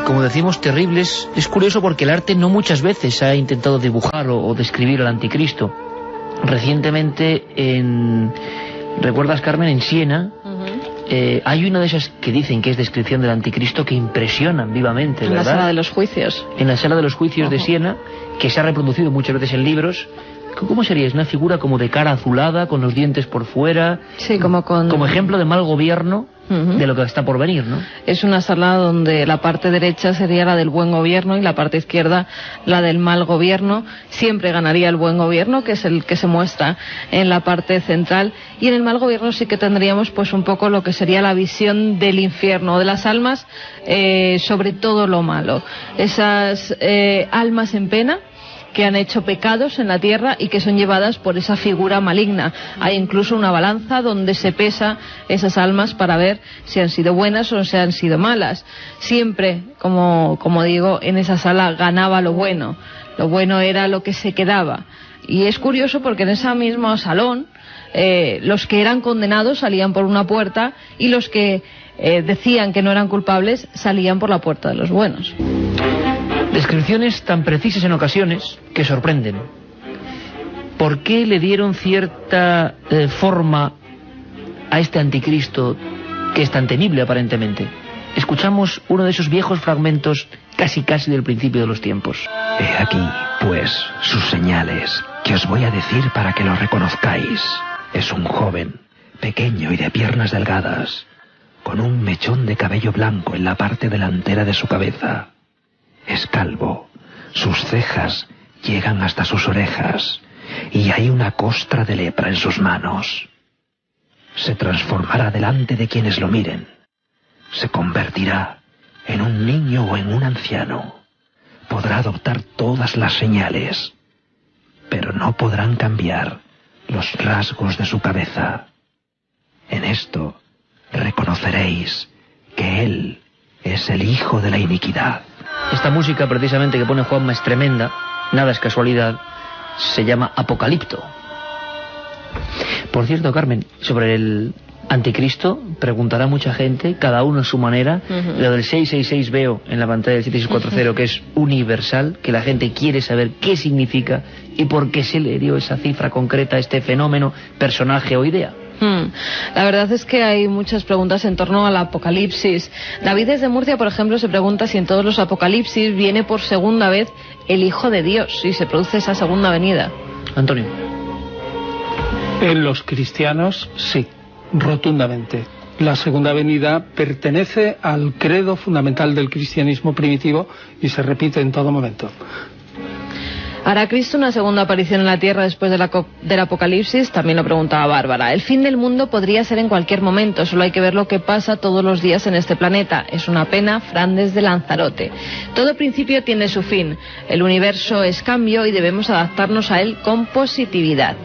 como decimos, terribles. Es curioso porque el arte no muchas veces ha intentado dibujar o describir al anticristo. Recientemente, ¿recuerdas, Carmen? En Siena, hay una de esas que dicen que es descripción del anticristo que impresionan vivamente, ¿verdad? En la sala de los juicios. En la sala de los juicios de Siena, que se ha reproducido muchas veces en libros. ¿Cómo sería? Es una figura como de cara azulada, con los dientes por fuera. Sí, como ejemplo de mal gobierno de lo que está por venir, ¿no? Es una sala donde la parte derecha sería la del buen gobierno y la parte izquierda la del mal gobierno. Siempre ganaría el buen gobierno, que es el que se muestra en la parte central, y en el mal gobierno sí que tendríamos pues un poco lo que sería la visión del infierno, de las almas, sobre todo lo malo. Esas almas en pena que han hecho pecados en la tierra y que son llevadas por esa figura maligna. Hay incluso una balanza donde se pesa esas almas para ver si han sido buenas o si han sido malas. Siempre, como digo, en esa sala ganaba lo bueno. lo bueno era lo que se quedaba. Y es curioso porque en ese mismo salón los que eran condenados salían por una puerta y los que decían que no eran culpables salían por la puerta de los buenos. Descripciones tan precisas en ocasiones que sorprenden. ¿Por qué le dieron cierta forma a este anticristo que es tan temible aparentemente? Escuchamos uno de esos viejos fragmentos casi del principio de los tiempos. He aquí, pues, sus señales, que os voy a decir para que lo reconozcáis. Es un joven, pequeño y de piernas delgadas, con un mechón de cabello blanco en la parte delantera de su cabeza. Es calvo, sus cejas llegan hasta sus orejas, y hay una costra de lepra en sus manos. Se transformará delante de quienes lo miren. Se convertirá en un niño o en un anciano. Podrá adoptar todas las señales, pero no podrán cambiar los rasgos de su cabeza. En esto reconoceréis que él es el hijo de la iniquidad. Esta música precisamente que pone Juanma es tremenda, nada es casualidad, se llama Apocalipto. Por cierto, Carmen, sobre el anticristo preguntará mucha gente, cada uno a su manera. Lo del 666 veo en la pantalla del 7640 que es universal, que la gente quiere saber qué significa y por qué se le dio esa cifra concreta a este fenómeno, personaje o idea. La verdad es que hay muchas preguntas en torno al apocalipsis. David desde Murcia, por ejemplo, se pregunta si en todos los apocalipsis viene por segunda vez el Hijo de Dios, si se produce esa segunda venida. Antonio. En los cristianos, sí, rotundamente. La segunda venida pertenece al credo fundamental del cristianismo primitivo y se repite en todo momento. ¿Hará Cristo una segunda aparición en la tierra después del apocalipsis? También lo preguntaba Bárbara. El fin del mundo podría ser en cualquier momento, solo hay que ver lo que pasa todos los días en este planeta. Es una pena, Fran desde Lanzarote. Todo principio tiene su fin. El universo es cambio y debemos adaptarnos a él con positividad.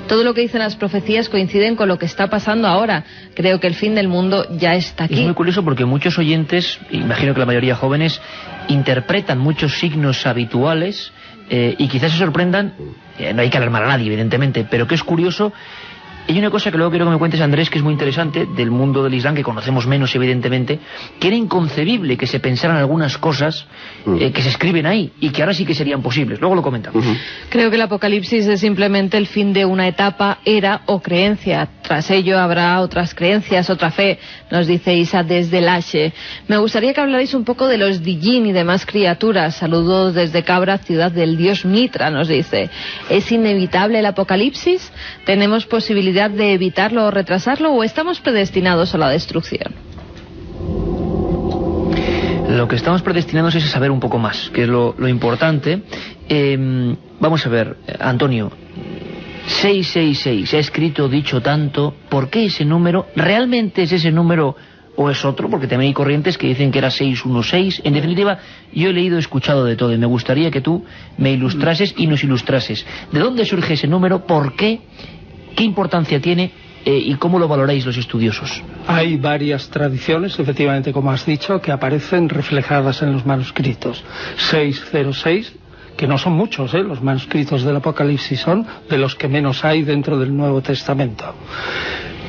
Todo lo que dicen las profecías coinciden con lo que está pasando ahora. Creo que el fin del mundo ya está aquí. Es muy curioso porque muchos oyentes, imagino que la mayoría jóvenes, interpretan muchos signos habituales y quizás se sorprendan, no hay que alarmar a nadie evidentemente, pero que es curioso. Hay una cosa que luego quiero que me cuentes, Andrés, que es muy interesante, del mundo del Islam, que conocemos menos evidentemente, que era inconcebible que se pensaran algunas cosas que se escriben ahí, y que ahora sí que serían posibles. Luego lo comentamos. Creo que el apocalipsis es simplemente el fin de una etapa, era o creencia. Tras ello habrá otras creencias, otra fe, nos dice Isa desde Lache. Me gustaría que hablarais un poco de los Dijin y demás criaturas. Saludos desde Cabra, ciudad del dios Mitra, nos dice. ¿Es inevitable el apocalipsis? ¿Tenemos posibilidad de evitarlo o retrasarlo, o estamos predestinados a la destrucción? Lo que estamos predestinados es a saber un poco más, que es lo importante. Vamos a ver, Antonio, 666, se ha escrito, dicho tanto, ¿por qué ese número? ¿Realmente es ese número o es otro? Porque también hay corrientes que dicen que era 616. En definitiva, yo he leído, escuchado de todo, y me gustaría que tú me ilustrases y nos ilustrases. ¿De dónde surge ese número? ¿Por qué? ¿Qué importancia tiene y cómo lo valoráis los estudiosos? Hay varias tradiciones, efectivamente, como has dicho, que aparecen reflejadas en los manuscritos. 606, que no son muchos, los manuscritos del Apocalipsis son de los que menos hay dentro del Nuevo Testamento.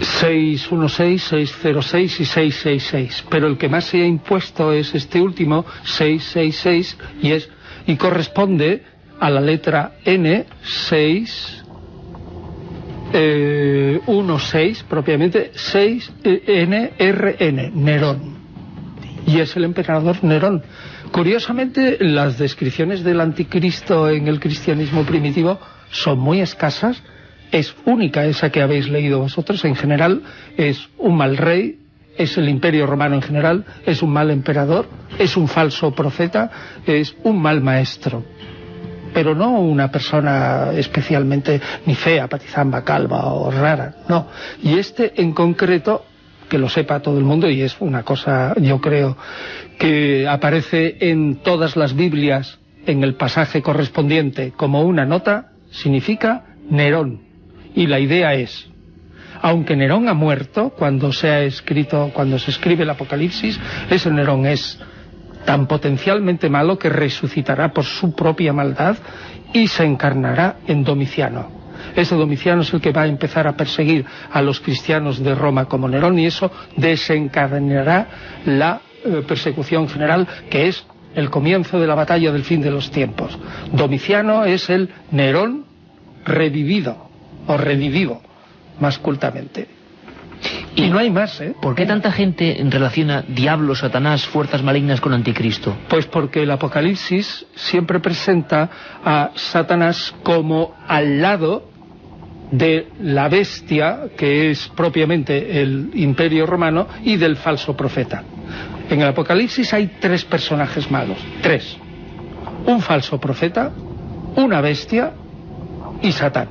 616, 606 y 666, pero el que más se ha impuesto es este último, 666, y corresponde a la letra N, 616 propiamente, 6NRN, Nerón, y es el emperador Nerón. Curiosamente, las descripciones del anticristo en el cristianismo primitivo son muy escasas. Es única esa que habéis leído vosotros. En general es un mal rey, es el imperio romano en general, es un mal emperador, es un falso profeta, es un mal maestro, pero no una persona especialmente ni fea, patizamba, calva o rara, no. Y este en concreto, que lo sepa todo el mundo, y es una cosa, yo creo, que aparece en todas las Biblias en el pasaje correspondiente como una nota, significa Nerón. Y la idea es, aunque Nerón ha muerto, cuando se escribe el Apocalipsis, ese Nerón es tan potencialmente malo que resucitará por su propia maldad y se encarnará en Domiciano. Ese Domiciano es el que va a empezar a perseguir a los cristianos de Roma como Nerón, y eso desencadenará la persecución general, que es el comienzo de la batalla del fin de los tiempos. Domiciano es el Nerón revivido, o redivivo, más cultamente. Y no hay más, ¿eh? ¿Por qué tanta gente relaciona diablo, Satanás, fuerzas malignas con anticristo? Pues porque el Apocalipsis siempre presenta a Satanás como al lado de la bestia, que es propiamente el Imperio Romano, y del falso profeta. En el Apocalipsis hay 3 personajes malos, 3. Un falso profeta, una bestia y Satán.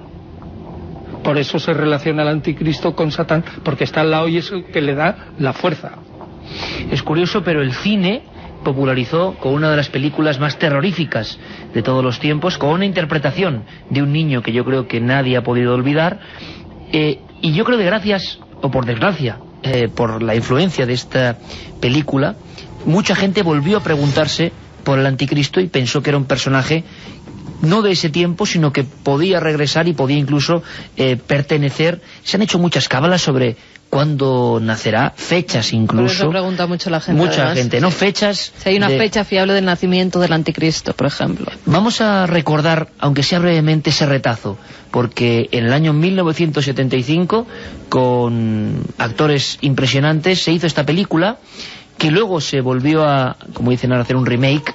Por eso se relaciona el anticristo con Satán, porque está al lado y es el que le da la fuerza. Es curioso, pero el cine popularizó con una de las películas más terroríficas de todos los tiempos, con una interpretación de un niño que yo creo que nadie ha podido olvidar, y yo creo que gracias, o por desgracia, por la influencia de esta película, mucha gente volvió a preguntarse por el anticristo y pensó que era un personaje no de ese tiempo, sino que podía regresar y podía incluso pertenecer. Se han hecho muchas cábalas sobre cuándo nacerá, fechas incluso. Por eso pregunta mucho la gente. Mucha además, gente, ¿no? Fechas. Si hay una fecha fiable del nacimiento del anticristo, por ejemplo. Vamos a recordar, aunque sea brevemente, ese retazo, porque en el año 1975, con actores impresionantes, se hizo esta película, que luego se volvió a, como dicen ahora, hacer un remake,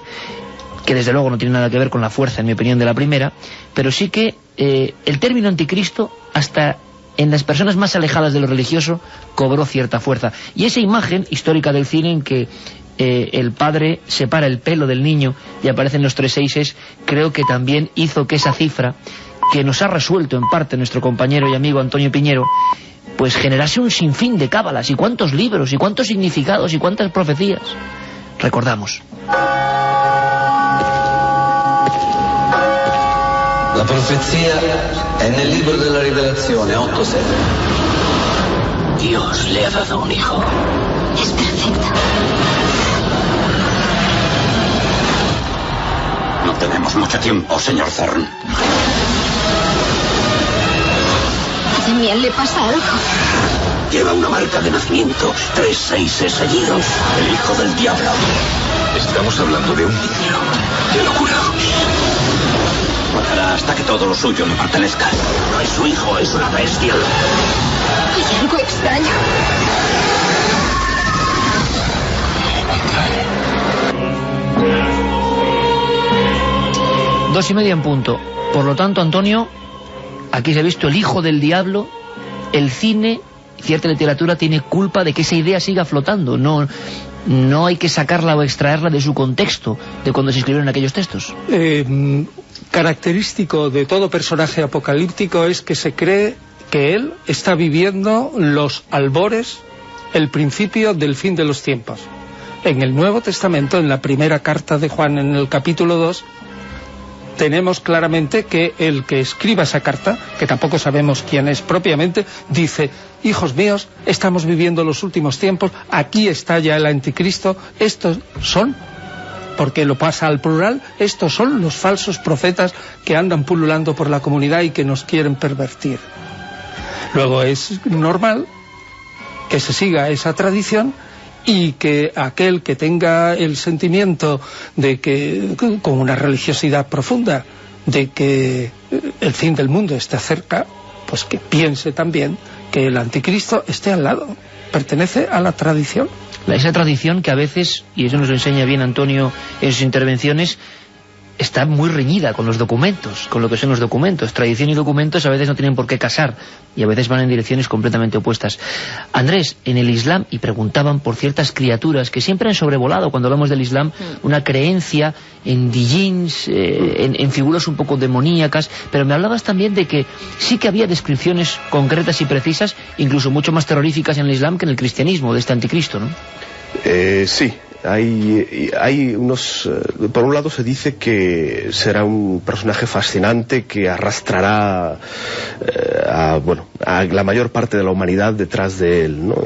que desde luego no tiene nada que ver con la fuerza, en mi opinión, de la primera, pero sí que el término anticristo, hasta en las personas más alejadas de lo religioso, cobró cierta fuerza. Y esa imagen histórica del cine en que el padre separa el pelo del niño y aparecen los 3 seises, creo que también hizo que esa cifra, que nos ha resuelto en parte nuestro compañero y amigo Antonio Piñero, pues generase un sinfín de cábalas, y cuántos libros, y cuántos significados, y cuántas profecías. Recordamos. La profecía en el libro de la Revelación 8:7. Dios le ha dado un hijo. Es perfecto. No tenemos mucho tiempo, señor Thorne. A Demian le pasa algo. Lleva una marca de nacimiento, 3 seises seguidos. El hijo del diablo. Estamos hablando de un niño. ¡Qué locura! Matará hasta que todo lo suyo le pertenezca. No es su hijo, es una bestia. Hay algo extraño. Dos y media en punto. Por lo tanto, Antonio, aquí se ha visto el hijo del diablo. El cine, cierta literatura, tiene culpa de que esa idea siga flotando. No hay que sacarla o extraerla de su contexto, de cuando se escribieron aquellos textos. Característico de todo personaje apocalíptico es que se cree que él está viviendo los albores, el principio del fin de los tiempos. En el Nuevo Testamento, en la primera carta de Juan, en el capítulo 2, tenemos claramente que el que escriba esa carta, que tampoco sabemos quién es propiamente, dice: hijos míos, estamos viviendo los últimos tiempos, aquí está ya el anticristo, estos son, porque lo pasa al plural, estos son los falsos profetas que andan pululando por la comunidad y que nos quieren pervertir. Luego es normal que se siga esa tradición y que aquel que tenga el sentimiento de que, con una religiosidad profunda, de que el fin del mundo esté cerca, pues que piense también que el anticristo esté al lado, pertenece a la tradición. Esa tradición que a veces, y eso nos lo enseña bien Antonio en sus intervenciones, está muy reñida con los documentos, con lo que son los documentos. Tradición y documentos a veces no tienen por qué casar, y a veces van en direcciones completamente opuestas. Andrés, en el Islam, y preguntaban por ciertas criaturas que siempre han sobrevolado cuando hablamos del Islam, una creencia en djinns, en figuras un poco demoníacas, pero me hablabas también de que sí que había descripciones concretas y precisas, incluso mucho más terroríficas en el Islam que en el cristianismo, de este anticristo, ¿no? Sí, Hay unos... por un lado se dice que será un personaje fascinante que arrastrará a la mayor parte de la humanidad detrás de él, ¿no?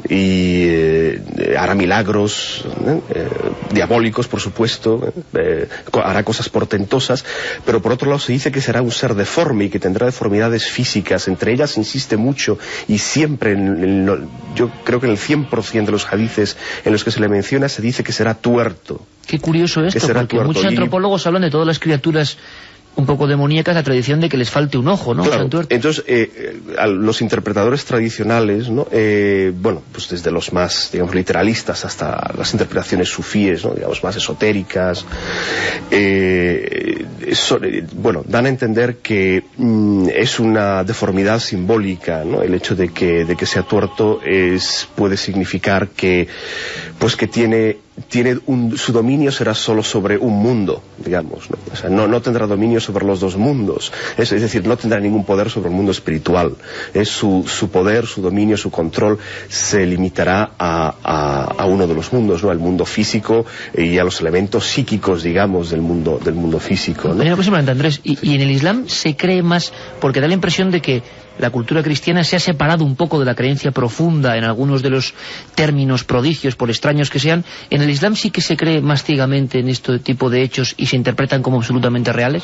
Y hará milagros diabólicos, por supuesto, hará cosas portentosas, pero por otro lado se dice que será un ser deforme y que tendrá deformidades físicas. Entre ellas se insiste mucho y siempre, yo creo que en el 100% de los hadices en los que se le menciona se dice que será tuerto. Qué curioso esto, porque muchos antropólogos hablan de todas las criaturas un poco demoníacas, la tradición de que les falte un ojo, ¿no? Claro, entonces a los interpretadores tradicionales, ¿no? Pues desde los más, digamos, literalistas hasta las interpretaciones sufíes, ¿no? Digamos, más esotéricas, dan a entender que es una deformidad simbólica, ¿no? El hecho de que sea tuerto puede significar que su dominio será solo sobre un mundo, digamos, ¿no? O sea, no tendrá dominio sobre los dos mundos, es decir, no tendrá ningún poder sobre el mundo espiritual. Su poder, su dominio, su control se limitará a uno de los mundos, ¿no? Al mundo físico y a los elementos psíquicos, digamos, del mundo físico, ¿no? Andrés, y en el Islam se cree más, porque da la impresión de que la cultura cristiana se ha separado un poco de la creencia profunda en algunos de los términos prodigios, por extraños que sean. ¿En el Islam sí que se cree más ciegamente en este tipo de hechos y se interpretan como absolutamente reales?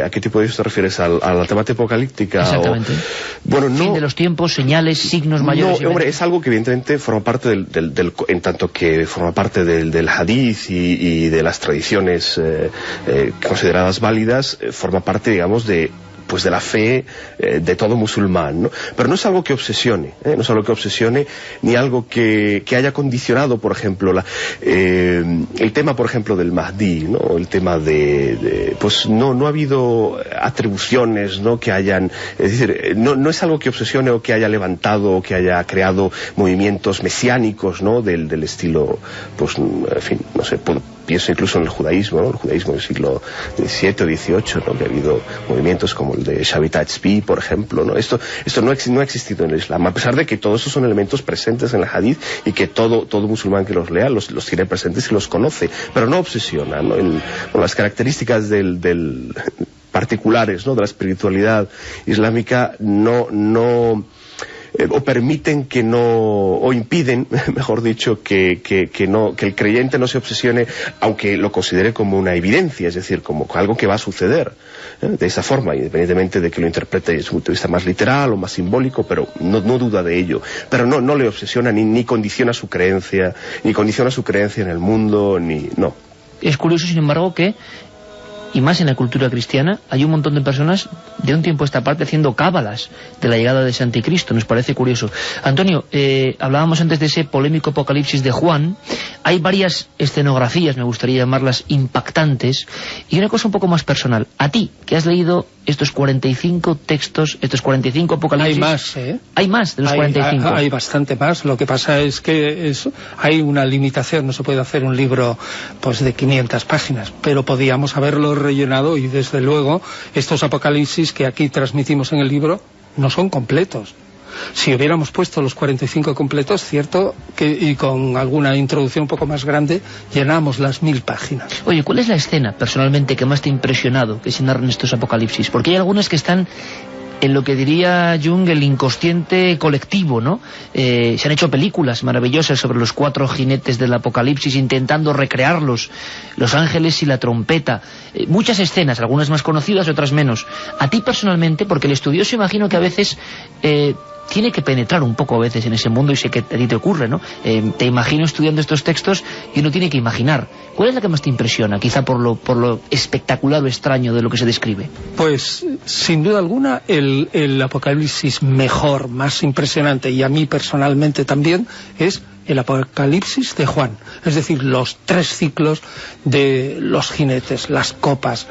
¿A qué tipo de hechos te refieres? ¿A la temática apocalíptica? Exactamente. Fin de los tiempos, señales, signos mayores. No, hombre, es algo que evidentemente forma parte en tanto que forma parte del hadith y de las tradiciones consideradas válidas, forma parte, digamos, de la fe de todo musulmán, ¿no? Pero no es algo que obsesione, no es algo que obsesione, ni algo que haya condicionado, por ejemplo, el tema, por ejemplo, del Mahdi, ¿no? El tema pues no ha habido atribuciones, ¿no? Que hayan, es decir, no es algo que obsesione o que haya levantado o que haya creado movimientos mesiánicos, ¿no? Del estilo, pues, en fin, no sé, pienso incluso en el judaísmo, ¿no? El judaísmo del siglo XVII o XVIII, ¿no? Que ha habido movimientos como el de Shabbat Tzvi, por ejemplo, ¿no? Esto no ha existido en el Islam, a pesar de que todos esos son elementos presentes en el hadith y que todo musulmán que los lea los tiene presentes y los conoce, pero no obsesiona, ¿no? Las características del particulares, ¿no? De la espiritualidad islámica o permiten o impiden, mejor dicho, que el creyente no se obsesione, aunque lo considere como una evidencia, es decir, como algo que va a suceder, de esa forma, independientemente de que lo interprete desde un punto de vista más literal o más simbólico, pero no duda de ello, pero no le obsesiona ni condiciona su creencia, en el mundo, no. Es curioso, sin embargo, que y más en la cultura cristiana, hay un montón de personas de un tiempo a esta parte haciendo cábalas de la llegada de Anticristo. Nos parece curioso. Antonio, hablábamos antes de ese polémico Apocalipsis de Juan. Hay varias escenografías, me gustaría llamarlas impactantes, y una cosa un poco más personal. A ti, que has leído estos 45 textos, estos 45 Apocalipsis... Hay más, ¿eh? Hay más de los 45. Hay bastante más. Lo que pasa es que hay una limitación. No se puede hacer un libro pues de 500 páginas, pero podíamos haberlo rellenado, y desde luego estos apocalipsis que aquí transmitimos en el libro no son completos. Si hubiéramos puesto los 45 completos, cierto que, y con alguna introducción un poco más grande, llenamos las 1000 páginas. Oye, ¿cuál es la escena personalmente que más te ha impresionado que se narran estos apocalipsis? Porque hay algunas que están en lo que diría Jung el inconsciente colectivo, ¿no? Se han hecho películas maravillosas sobre los 4 jinetes del Apocalipsis, intentando recrearlos, los ángeles y la trompeta. Muchas escenas, algunas más conocidas, otras menos. A ti personalmente, porque el estudioso imagino que a veces tiene que penetrar un poco a veces en ese mundo, y sé que a ti te ocurre, ¿no? Te imagino estudiando estos textos y uno tiene que imaginar. ¿Cuál es la que más te impresiona, quizá por lo espectacular o extraño de lo que se describe? Pues, sin duda alguna, el Apocalipsis mejor, más impresionante, y a mí personalmente también, es el Apocalipsis de Juan. Es decir, los 3 ciclos de los jinetes, las copas,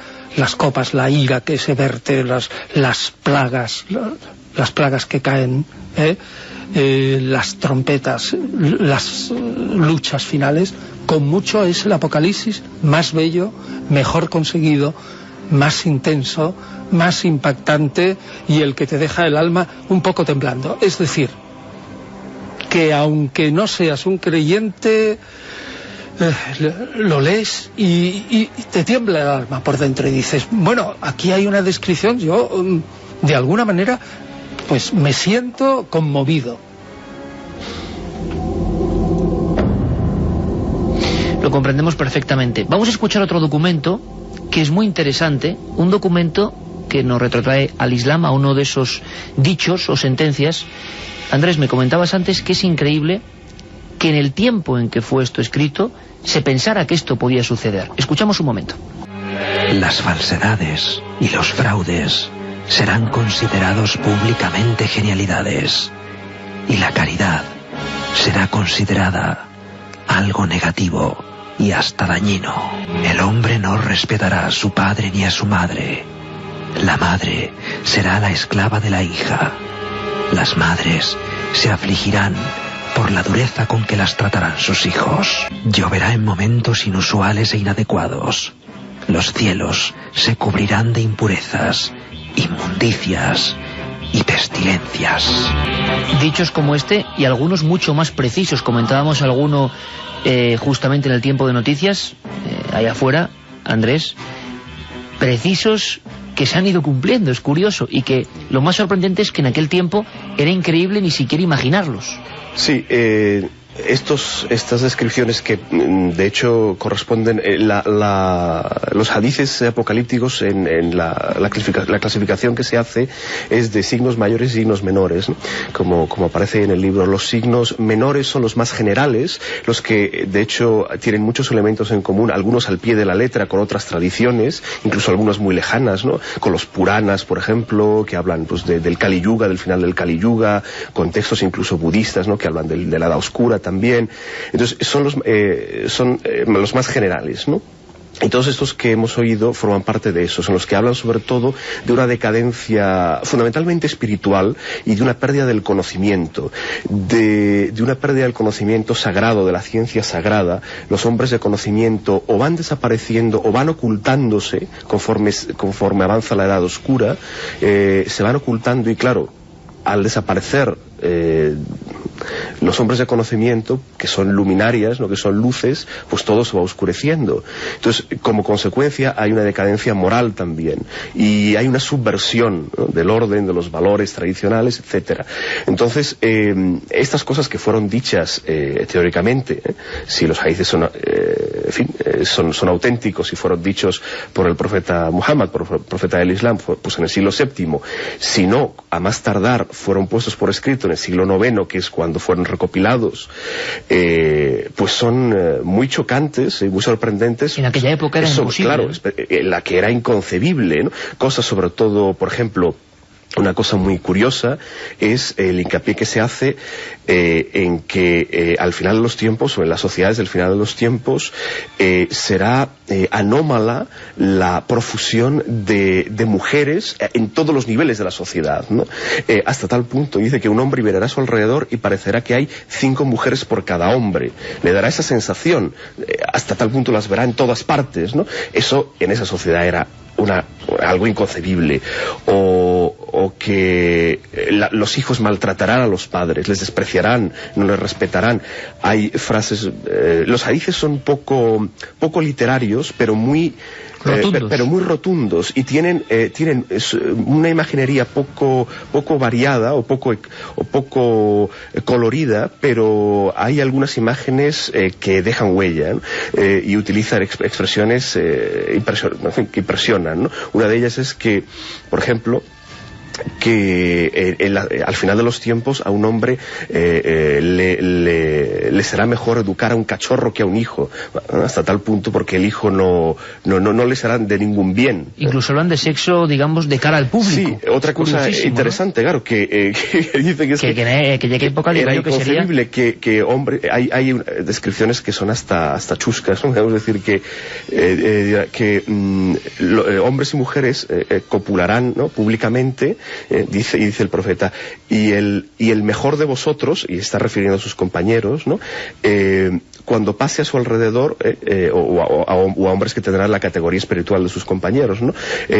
la ira que se verte, las plagas que caen, las trompetas, las luchas finales. Con mucho es el Apocalipsis más bello, mejor conseguido, más intenso, más impactante, y el que te deja el alma un poco temblando. Es decir, que aunque no seas un creyente, lo lees y te tiembla el alma por dentro y dices, bueno, aquí hay una descripción, yo de alguna manera pues me siento conmovido. Lo comprendemos perfectamente. Vamos a escuchar otro documento que es muy interesante, un documento que nos retrotrae al Islam, a uno de esos dichos o sentencias. Andrés, me comentabas antes que es increíble que en el tiempo en que fue esto escrito se pensara que esto podía suceder. Escuchamos un momento. Las falsedades y los fraudes serán considerados públicamente genialidades, y la caridad será considerada algo negativo y hasta dañino. El hombre no respetará a su padre ni a su madre. La madre será la esclava de la hija. Las madres se afligirán por la dureza con que las tratarán sus hijos. Lloverá en momentos inusuales e inadecuados. Los cielos se cubrirán de impurezas, inmundicias y pestilencias. Dichos como este y algunos mucho más precisos. Comentábamos alguno justamente en el tiempo de noticias, allá afuera, Andrés, precisos que se han ido cumpliendo. Es curioso, y que lo más sorprendente es que en aquel tiempo era increíble ni siquiera imaginarlos. Sí, estas descripciones que de hecho corresponden, los hadices apocalípticos en la clasificación que se hace es de signos mayores y signos menores, ¿no? Como aparece en el libro. Los signos menores son los más generales, los que de hecho tienen muchos elementos en común, algunos al pie de la letra con otras tradiciones, incluso algunas muy lejanas, ¿no? Con los Puranas, por ejemplo, que hablan pues del Kali Yuga, del final del Kali Yuga, con textos incluso budistas, ¿no? Que hablan de la Edad Oscura también. Entonces son los más generales, ¿no? Y todos estos que hemos oído forman parte de eso, son los que hablan sobre todo de una decadencia fundamentalmente espiritual y de una pérdida del conocimiento, de una pérdida del conocimiento sagrado, de la ciencia sagrada. Los hombres de conocimiento o van desapareciendo o van ocultándose conforme avanza la Edad Oscura, se van ocultando, y claro, al desaparecer los hombres de conocimiento, que son luminarias, ¿no? Que son luces, pues todo se va oscureciendo. Entonces, como consecuencia, hay una decadencia moral también, y hay una subversión, ¿no? Del orden, de los valores tradicionales, etcétera. Entonces, estas cosas que fueron dichas teóricamente, si los hadices son auténticos y fueron dichos por el profeta Muhammad, por el profeta del Islam, pues en el siglo VII, si no, a más tardar, fueron puestos por escrito en el siglo IX, que es cuando fueron recopilados, pues son muy chocantes y muy sorprendentes. En aquella época era imposible. Claro, la que era inconcebible, ¿no? Cosas sobre todo, por ejemplo, una cosa muy curiosa es el hincapié que se hace en que al final de los tiempos, o en las sociedades del final de los tiempos, será anómala la profusión de mujeres en todos los niveles de la sociedad, ¿no? Hasta tal punto, dice que un hombre mirará a su alrededor y parecerá que hay 5 mujeres por cada hombre. Le dará esa sensación, hasta tal punto las verá en todas partes, ¿no? Eso en esa sociedad era algo inconcebible. O que los hijos maltratarán a los padres, les despreciarán, no les respetarán. Hay frases, los hadices son poco literarios, pero muy rotundos, y tienen una imaginería poco variada o poco colorida, pero hay algunas imágenes que dejan huella, ¿no? Y utilizan expresiones que impresionan, ¿no? Una de ellas es que, por ejemplo, que al final de los tiempos a un hombre le será mejor educar a un cachorro que a un hijo, hasta tal punto, porque el hijo no le será de ningún bien. Incluso hablan de sexo, digamos, de cara al público. Sí, otra cosa interesante, ¿no? Claro, que dice que llegue época era inconcebible que hombre, hay descripciones que son hasta chuscas, ¿no? Podemos decir que hombres y mujeres copularán, ¿no? Públicamente, dice el profeta, y el mejor de vosotros, y está refiriendo a sus compañeros, ¿no? cuando pase a su alrededor, o a hombres que tendrán la categoría espiritual de sus compañeros, ¿no?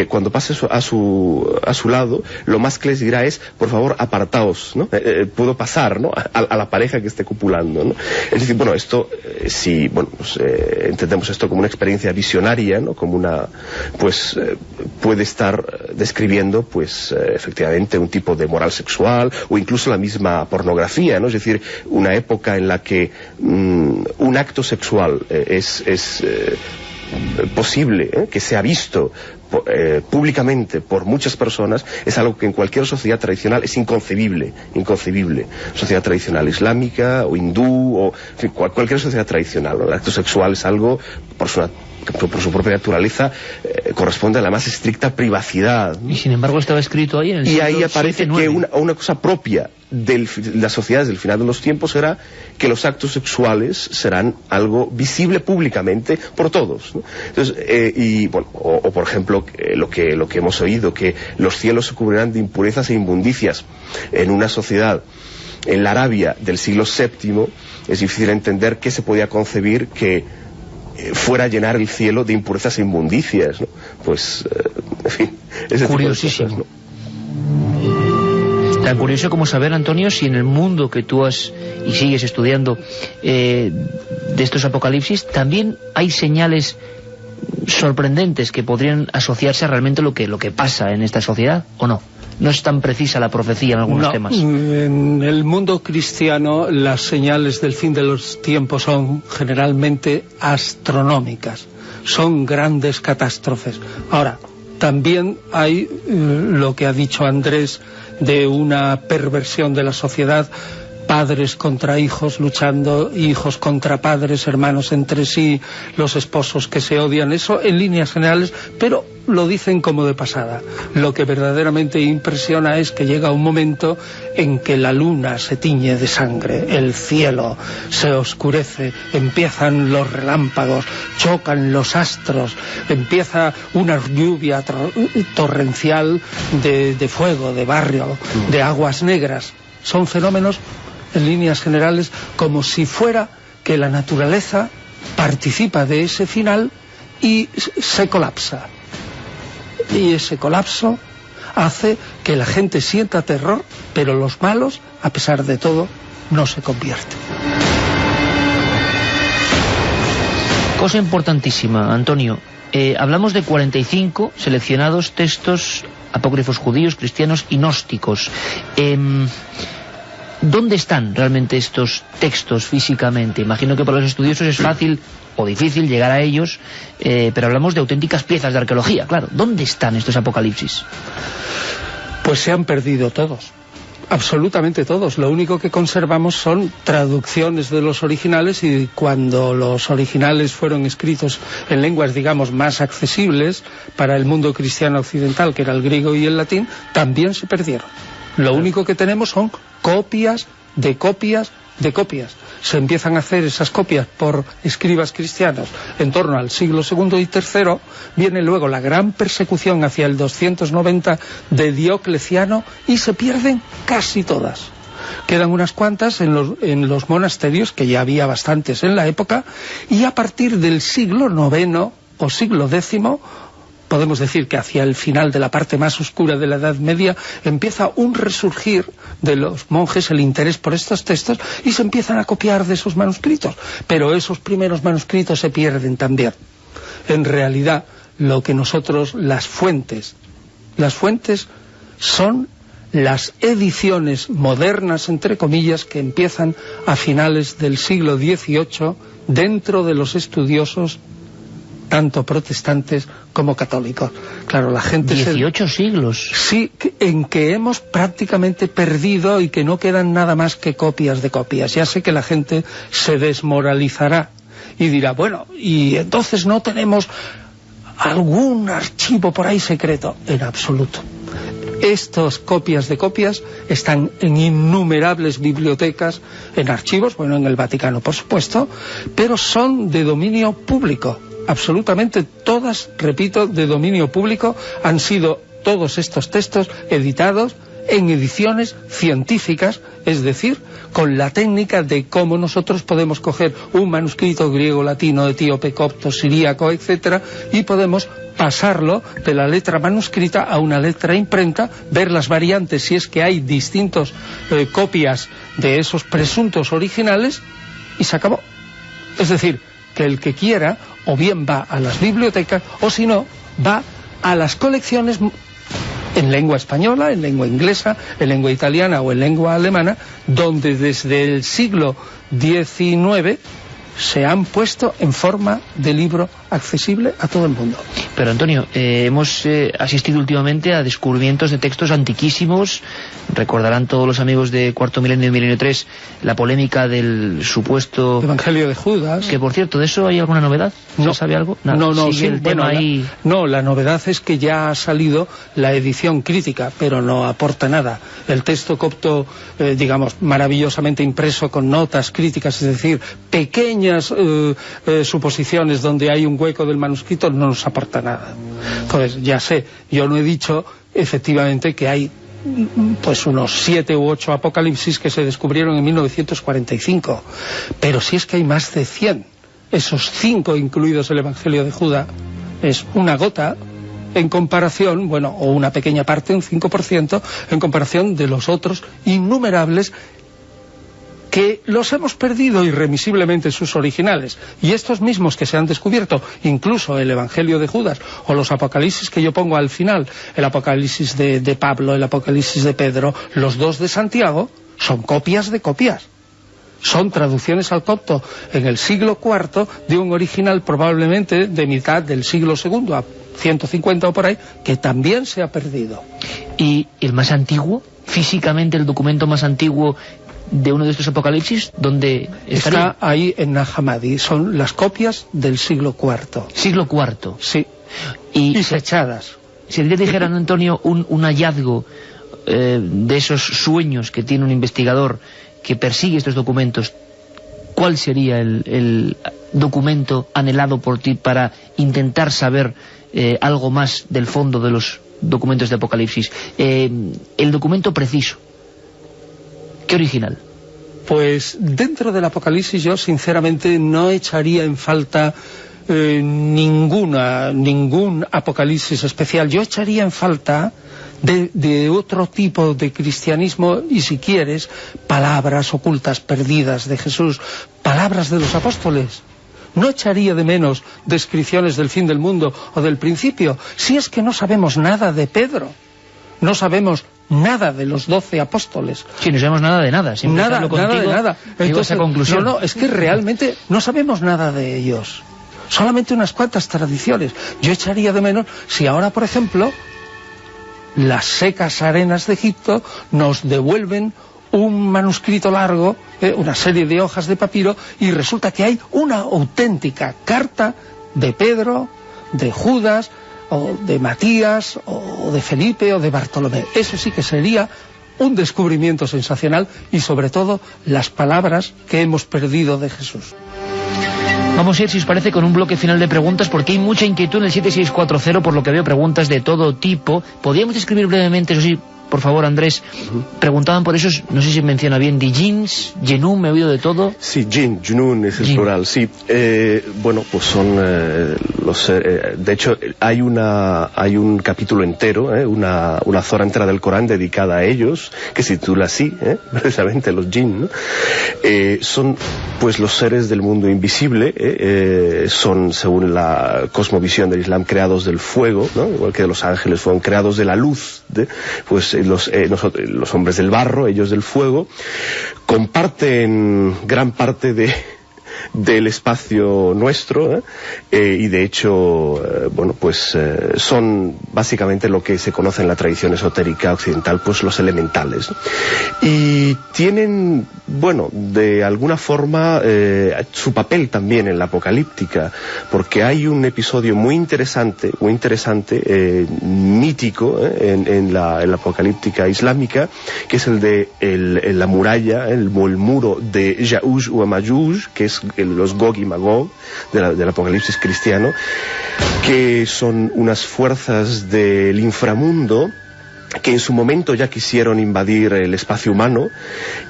Cuando pase a su lado, lo más que les dirá es, por favor, apartaos, ¿no? Puedo pasar, ¿no? A la pareja que esté copulando, ¿no? Es decir, bueno, esto, si entendemos esto como una experiencia visionaria, ¿no? Como una, pues, puede estar describiendo, pues, efectivamente, un tipo de moral sexual, o incluso la misma pornografía, ¿no? Es decir, una época en la que un acto sexual es posible, que sea visto públicamente por muchas personas, es algo que en cualquier sociedad tradicional es inconcebible. Sociedad tradicional islámica o hindú, o en fin, cualquier sociedad tradicional, ¿no? El acto sexual es algo, por su propia naturaleza, corresponde a la más estricta privacidad, ¿no? Y sin embargo estaba escrito ahí en el y siglo ahí aparece VII, que IX. una cosa propia de las sociedades del final de los tiempos era que los actos sexuales serán algo visible públicamente por todos, ¿no? Entonces, y bueno, o por ejemplo, lo que hemos oído, que los cielos se cubrirán de impurezas e inmundicias. En una sociedad, en la Arabia del siglo VII, es difícil entender que se podía concebir que fuera a llenar el cielo de impurezas e inmundicias, ¿no? Pues, en fin, ese curiosísimo. tipo de cosas, ¿no? Tan curioso como saber, Antonio, si en el mundo que tú has y sigues estudiando de estos apocalipsis, también hay señales sorprendentes que podrían asociarse a realmente lo que pasa en esta sociedad, ¿o no? No es tan precisa la profecía en algunos temas. En el mundo cristiano las señales del fin de los tiempos son generalmente astronómicas, son grandes catástrofes. Ahora, también hay lo que ha dicho Andrés, de una perversión de la sociedad, padres contra hijos luchando, hijos contra padres, hermanos entre sí, los esposos que se odian, eso en líneas generales, pero lo dicen como de pasada. Lo que verdaderamente impresiona es que llega un momento en que la luna se tiñe de sangre, el cielo se oscurece, empiezan los relámpagos, chocan los astros, empieza una lluvia torrencial de fuego, de barro, de aguas negras. Son fenómenos, en líneas generales, como si fuera que la naturaleza participa de ese final y se colapsa. Y ese colapso hace que la gente sienta terror, pero los malos, a pesar de todo, no se convierten. Cosa importantísima, Antonio. Hablamos de 45 seleccionados textos apócrifos judíos, cristianos y gnósticos. ¿Dónde están realmente estos textos físicamente? Imagino que para los estudiosos es fácil o difícil llegar a ellos, pero hablamos de auténticas piezas de arqueología, claro. ¿Dónde están estos apocalipsis? Pues se han perdido todos, absolutamente todos. Lo único que conservamos son traducciones de los originales, y cuando los originales fueron escritos en lenguas, digamos, más accesibles para el mundo cristiano occidental, que era el griego y el latín, también se perdieron. Lo único que tenemos son copias de copias de copias. Se empiezan a hacer esas copias por escribas cristianos en torno al siglo II y III. Viene luego la gran persecución hacia el 290 de Diocleciano y se pierden casi todas. Quedan unas cuantas en los monasterios, que ya había bastantes en la época, y a partir del siglo IX o siglo X, podemos decir que hacia el final de la parte más oscura de la Edad Media, empieza un resurgir de los monjes, el interés por estos textos, y se empiezan a copiar de esos manuscritos. Pero esos primeros manuscritos se pierden también. En realidad, lo que nosotros, las fuentes son las ediciones modernas, entre comillas, que empiezan a finales del siglo XVIII dentro de los estudiosos, tanto protestantes como católicos. Claro, la gente... 18 siglos. Sí, en que hemos prácticamente perdido y que no quedan nada más que copias de copias. Ya sé que la gente se desmoralizará y dirá, bueno, y entonces no tenemos algún archivo por ahí secreto. En absoluto. Estas copias de copias están en innumerables bibliotecas, en archivos, bueno, en el Vaticano, por supuesto, pero son de dominio público. Absolutamente todas, repito, de dominio público. Han sido todos estos textos editados en ediciones científicas, es decir, con la técnica de cómo nosotros podemos coger un manuscrito griego, latino, etíope, copto, siríaco, etcétera, y podemos pasarlo de la letra manuscrita a una letra imprenta, ver las variantes si es que hay distintas copias de esos presuntos originales, y se acabó. Es decir, que el que quiera o bien va a las bibliotecas o si no va a las colecciones en lengua española, en lengua inglesa, en lengua italiana o en lengua alemana, donde desde el siglo XIX se han puesto en forma de libro accesible a todo el mundo. Pero Antonio, hemos asistido últimamente a descubrimientos de textos antiquísimos. Recordarán todos los amigos de Cuarto Milenio y Milenio 3 la polémica del supuesto Evangelio de Judas. Que, por cierto, ¿de eso hay alguna novedad? No. ¿Se sabe algo? Nada. No, ¿Sigue el tema ahí? No, la novedad es que ya ha salido la edición crítica, pero no aporta nada. El texto copto, digamos, maravillosamente impreso con notas críticas, es decir, pequeñas suposiciones donde hay un hueco del manuscrito, no nos aporta nada. Entonces, ya sé, yo no he dicho efectivamente que hay pues unos 7 u 8 apocalipsis que se descubrieron en 1945, pero si es que hay más de 100. Esos 5, incluidos el Evangelio de Judas, es una gota en comparación, bueno, o una pequeña parte, un 5%, en comparación de los otros innumerables que los hemos perdido irremisiblemente sus originales. Y estos mismos que se han descubierto, incluso el Evangelio de Judas, o los apocalipsis que yo pongo al final, el apocalipsis de Pablo, el apocalipsis de Pedro, los 2 de Santiago, son copias de copias. Son traducciones al copto en el siglo IV de un original probablemente de mitad del siglo II, a 150 o por ahí, que también se ha perdido. ¿Y el más antiguo? Físicamente, el documento más antiguo de uno de estos apocalipsis, ¿dónde estaría? Está ahí en Nag Hammadi. Son las copias del siglo IV. ¿Siglo IV? Sí. Y fechadas. Si le dijeran, Antonio, un hallazgo de esos sueños que tiene un investigador que persigue estos documentos, ¿cuál sería el documento anhelado por ti para intentar saber algo más del fondo de los documentos de Apocalipsis? El documento preciso. ¿Qué original? Pues dentro del Apocalipsis yo sinceramente no echaría en falta ningún Apocalipsis especial. Yo echaría en falta de otro tipo de cristianismo y, si quieres, palabras ocultas, perdidas de Jesús, palabras de los apóstoles. No echaría de menos descripciones del fin del mundo o del principio, si es que no sabemos nada de Pedro, no sabemos nada de los 12 apóstoles. Sí, no sabemos nada de nada. Nada de nada. Entonces, esa conclusión. No, es que realmente no sabemos nada de ellos. Solamente unas cuantas tradiciones. Yo echaría de menos si ahora, por ejemplo, las secas arenas de Egipto nos devuelven un manuscrito largo, una serie de hojas de papiro, y resulta que hay una auténtica carta de Pedro, de Judas, o de Matías, o de Felipe, o de Bartolomé. Eso sí que sería un descubrimiento sensacional, y sobre todo las palabras que hemos perdido de Jesús. Vamos a ir, si os parece, con un bloque final de preguntas, porque hay mucha inquietud en el 7640, por lo que veo preguntas de todo tipo. ¿Podríamos escribir brevemente, eso sí, por favor, Andrés? Preguntaban por esos, no sé si menciona bien, de jeans, Genún, me he oído de todo. Sí, Genún es el plural, sí. Bueno, pues son los... de hecho, hay un capítulo entero, una zona entera del Corán dedicada a ellos, que se titula así, precisamente los jinn, ¿no? Son, pues, los seres del mundo invisible, son, según la cosmovisión del Islam, creados del fuego, ¿no? Igual que los ángeles fueron creados de la luz, pues los hombres del barro, ellos del fuego, comparten gran parte del espacio nuestro, y de hecho, bueno, pues son básicamente lo que se conoce en la tradición esotérica occidental, pues los elementales, ¿no? Y tienen, bueno, de alguna forma su papel también en la apocalíptica, porque hay un episodio muy interesante, mítico, en la apocalíptica islámica, que es el de la muralla, el muro de Ya'uj o Ma'juj, que es los Gog y Magog del apocalipsis cristiano, que son unas fuerzas del inframundo que en su momento ya quisieron invadir el espacio humano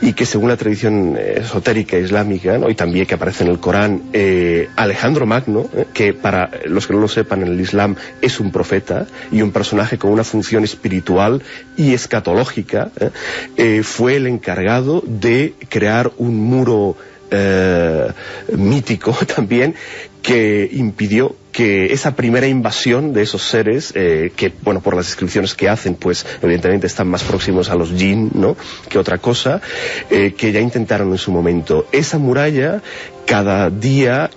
y que según la tradición esotérica islámica, ¿no?, y también que aparece en el Corán, Alejandro Magno, que para los que no lo sepan en el Islam es un profeta y un personaje con una función espiritual y escatológica, fue el encargado de crear un muro mítico también, que impidió que esa primera invasión de esos seres, que, bueno, por las descripciones que hacen, pues evidentemente están más próximos a los jinn, ¿no?, que otra cosa, que ya intentaron en su momento. Esa muralla, cada día,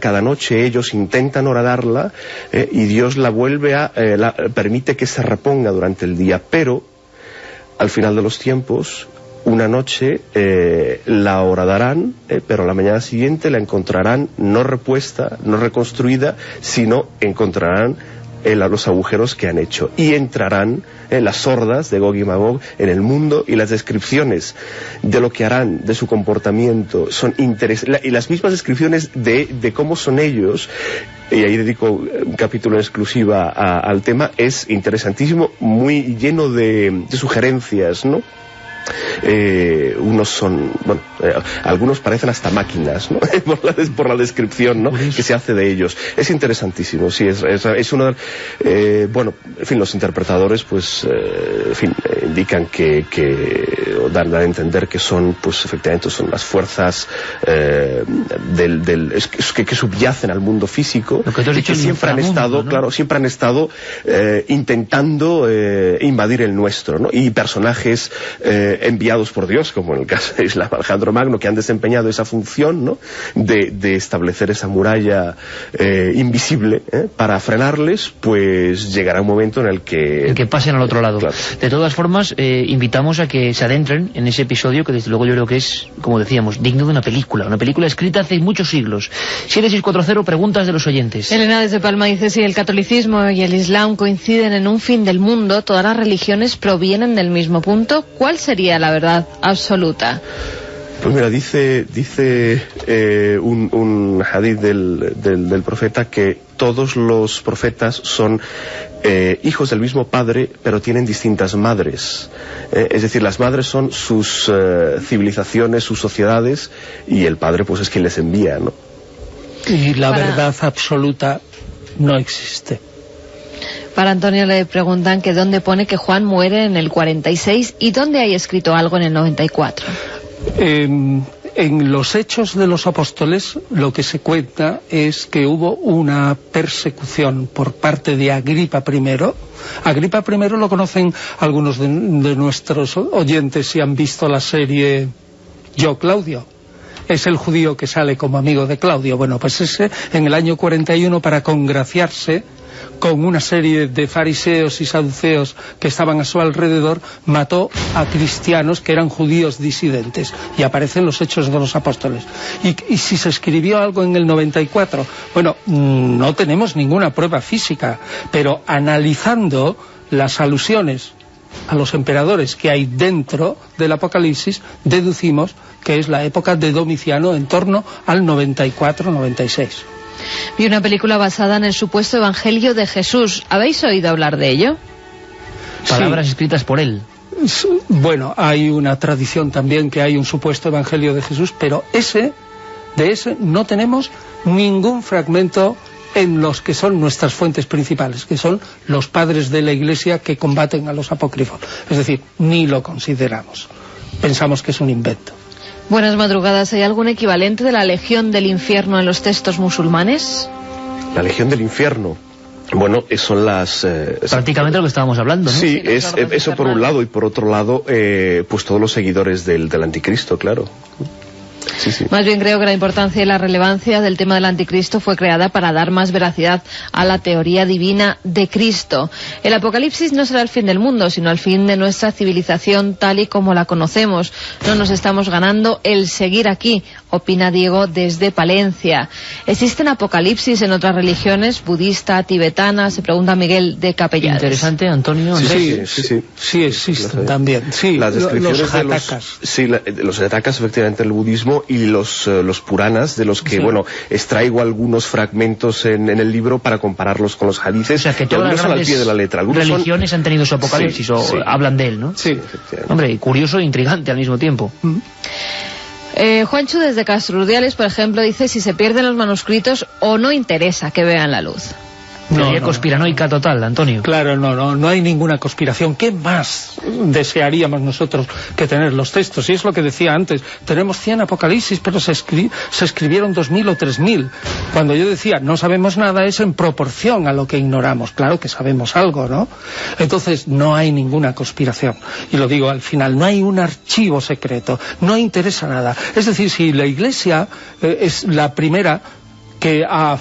cada noche ellos intentan horadarla, y Dios la vuelve permite que se reponga durante el día, pero al final de los tiempos, una noche la horadarán, pero a la mañana siguiente la encontrarán no repuesta, no reconstruida, sino encontrarán los agujeros que han hecho y entrarán las hordas de Gog y Magog en el mundo, y las descripciones de lo que harán, de su comportamiento, son interesantes, y las mismas descripciones de cómo son ellos, y ahí dedico un capítulo en exclusiva al tema, es interesantísimo, muy lleno de sugerencias, ¿no? Unos son, bueno, algunos parecen hasta máquinas, ¿no? por la descripción, ¿no?, que se hace de ellos. Es interesantísimo, sí, es uno de, bueno, en fin, los interpretadores, pues, en fin, indican que dan a entender que son, pues, efectivamente, son las fuerzas que subyacen al mundo físico, y que siempre han estado, ¿no?, claro, siempre han estado intentando invadir el nuestro, ¿no? Y personajes enviados por Dios, como en el caso de Islam, Alejandro Magno, que han desempeñado esa función, ¿no?, de establecer esa muralla invisible, para frenarles, pues llegará un momento en el que pasen al otro lado. Claro. De todas formas, invitamos a que se adentren en ese episodio, que desde luego yo creo que es, como decíamos, digno de una película escrita hace muchos siglos. 7640, preguntas de los oyentes. Elena desde Palma dice: si el catolicismo y el islam coinciden en un fin del mundo, todas las religiones provienen del mismo punto, ¿cuál sería la verdad absoluta? Pues mira, dice un hadith del profeta que todos los profetas son hijos del mismo padre, pero tienen distintas madres. Es decir, las madres son sus civilizaciones, sus sociedades, y el padre, pues, es quien les envía, ¿no? Y la verdad absoluta no existe. Para Antonio le preguntan que dónde pone que Juan muere en el 46 y dónde hay escrito algo en el 94. En los Hechos de los Apóstoles lo que se cuenta es que hubo una persecución por parte de Agripa I. Agripa I lo conocen algunos de nuestros oyentes si han visto la serie Yo, Claudio. Es el judío que sale como amigo de Claudio. Bueno, pues ese, en el año 41, para congraciarse con una serie de fariseos y saduceos que estaban a su alrededor, mató a cristianos que eran judíos disidentes, y aparecen los Hechos de los Apóstoles. Y si se escribió algo en el 94, bueno, no tenemos ninguna prueba física, pero analizando las alusiones a los emperadores que hay dentro del Apocalipsis, deducimos que es la época de Domiciano, en torno al 94-96. Vi una película basada en el supuesto Evangelio de Jesús. ¿Habéis oído hablar de ello? Palabras escritas por él. Bueno, hay una tradición también que hay un supuesto Evangelio de Jesús, pero de ese no tenemos ningún fragmento en los que son nuestras fuentes principales, que son los padres de la Iglesia que combaten a los apócrifos. Es decir, ni lo consideramos. Pensamos que es un invento. Buenas madrugadas. ¿Hay algún equivalente de la Legión del Infierno en los textos musulmanes? La Legión del Infierno. Bueno, son las... prácticamente lo que estábamos hablando, ¿no? Sí, es eso por un lado, y por otro lado, pues todos los seguidores del Anticristo, claro. Sí, sí. Más bien creo que la importancia y la relevancia del tema del anticristo fue creada para dar más veracidad a la teoría divina de Cristo. El Apocalipsis no será el fin del mundo, sino el fin de nuestra civilización tal y como la conocemos. No nos estamos ganando el seguir aquí, opina Diego desde Palencia. ¿Existen apocalipsis en otras religiones, budista, tibetana? Se pregunta Miguel de Capellares. Interesante, Antonio. Sí existen también. Sí, las descripciones los jatakas. los jatakas, efectivamente, el budismo hinduismo y los Puranas, de los que, bueno, extraigo algunos fragmentos en el libro para compararlos con los hadices. O sea, que todas las al pie de la letra. religiones han tenido su apocalipsis hablan de él, ¿no? Sí. Hombre, curioso e intrigante al mismo tiempo. Juancho desde Castrurdiales, por ejemplo, dice si se pierden los manuscritos o no interesa que vean la luz. Teoría conspiranoica total, Antonio. Claro, no hay ninguna conspiración. ¿Qué más desearíamos nosotros que tener los textos? Y es lo que decía antes, tenemos 100 apocalipsis, pero se escribieron 2000 o 3000. Cuando yo decía no sabemos nada, es en proporción a lo que ignoramos. Claro que sabemos algo, ¿no? Entonces no hay ninguna conspiración. Y lo digo al final, no hay un archivo secreto, no interesa nada. Es decir, si la Iglesia es la primera que ha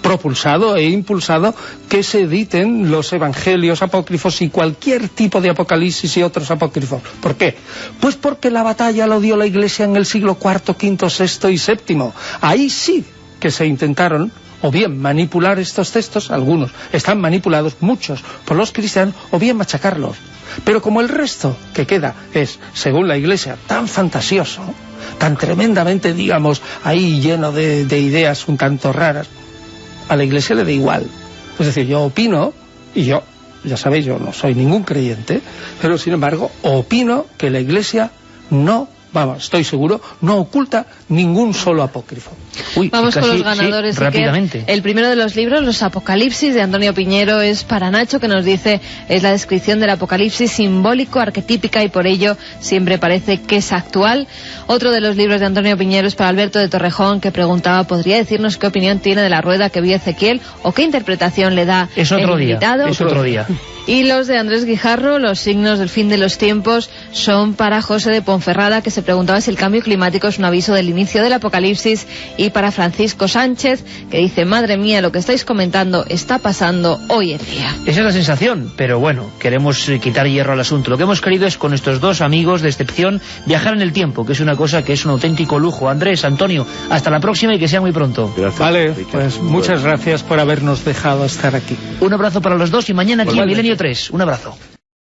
propulsado e impulsado que se editen los evangelios apócrifos y cualquier tipo de apocalipsis y otros apócrifos. ¿Por qué? Pues porque la batalla la dio la Iglesia en el siglo IV, V, VI y VII. Ahí sí que se intentaron o bien manipular estos textos, algunos están manipulados, muchos por los cristianos, o bien machacarlos. Pero como el resto que queda es, según la Iglesia, tan fantasioso, tan tremendamente, digamos, ahí lleno de ideas un tanto raras, a la Iglesia le da igual. Es decir, yo opino, y yo, ya sabéis, yo no soy ningún creyente, pero sin embargo opino que la Iglesia no, estoy seguro, no oculta ningún solo apócrifo. Vamos con los ganadores. Rápidamente. El primero de los libros, Los Apocalipsis, de Antonio Piñero, es para Nacho, que nos dice, es la descripción del apocalipsis simbólico, arquetípica, y por ello siempre parece que es actual. Otro de los libros de Antonio Piñero es para Alberto de Torrejón, que preguntaba, ¿podría decirnos qué opinión tiene de la rueda que vio Ezequiel o qué interpretación le da el invitado? Es otro día. Y los de Andrés Guijarro, Los signos del fin de los tiempos, son para José de Ponferrada, que se preguntaba si el cambio climático es un aviso del inicio del apocalipsis, y para Francisco Sánchez, que dice, madre mía, lo que estáis comentando está pasando hoy en día. Esa es la sensación, pero bueno, queremos quitar hierro al asunto. Lo que hemos querido es, con estos dos amigos de excepción, viajar en el tiempo, que es una cosa que es un auténtico lujo. Andrés, Antonio, hasta la próxima y que sea muy pronto. Gracias. Vale, pues muchas gracias por habernos dejado estar aquí. Un abrazo para los dos y mañana aquí en Milenio 3. Un abrazo.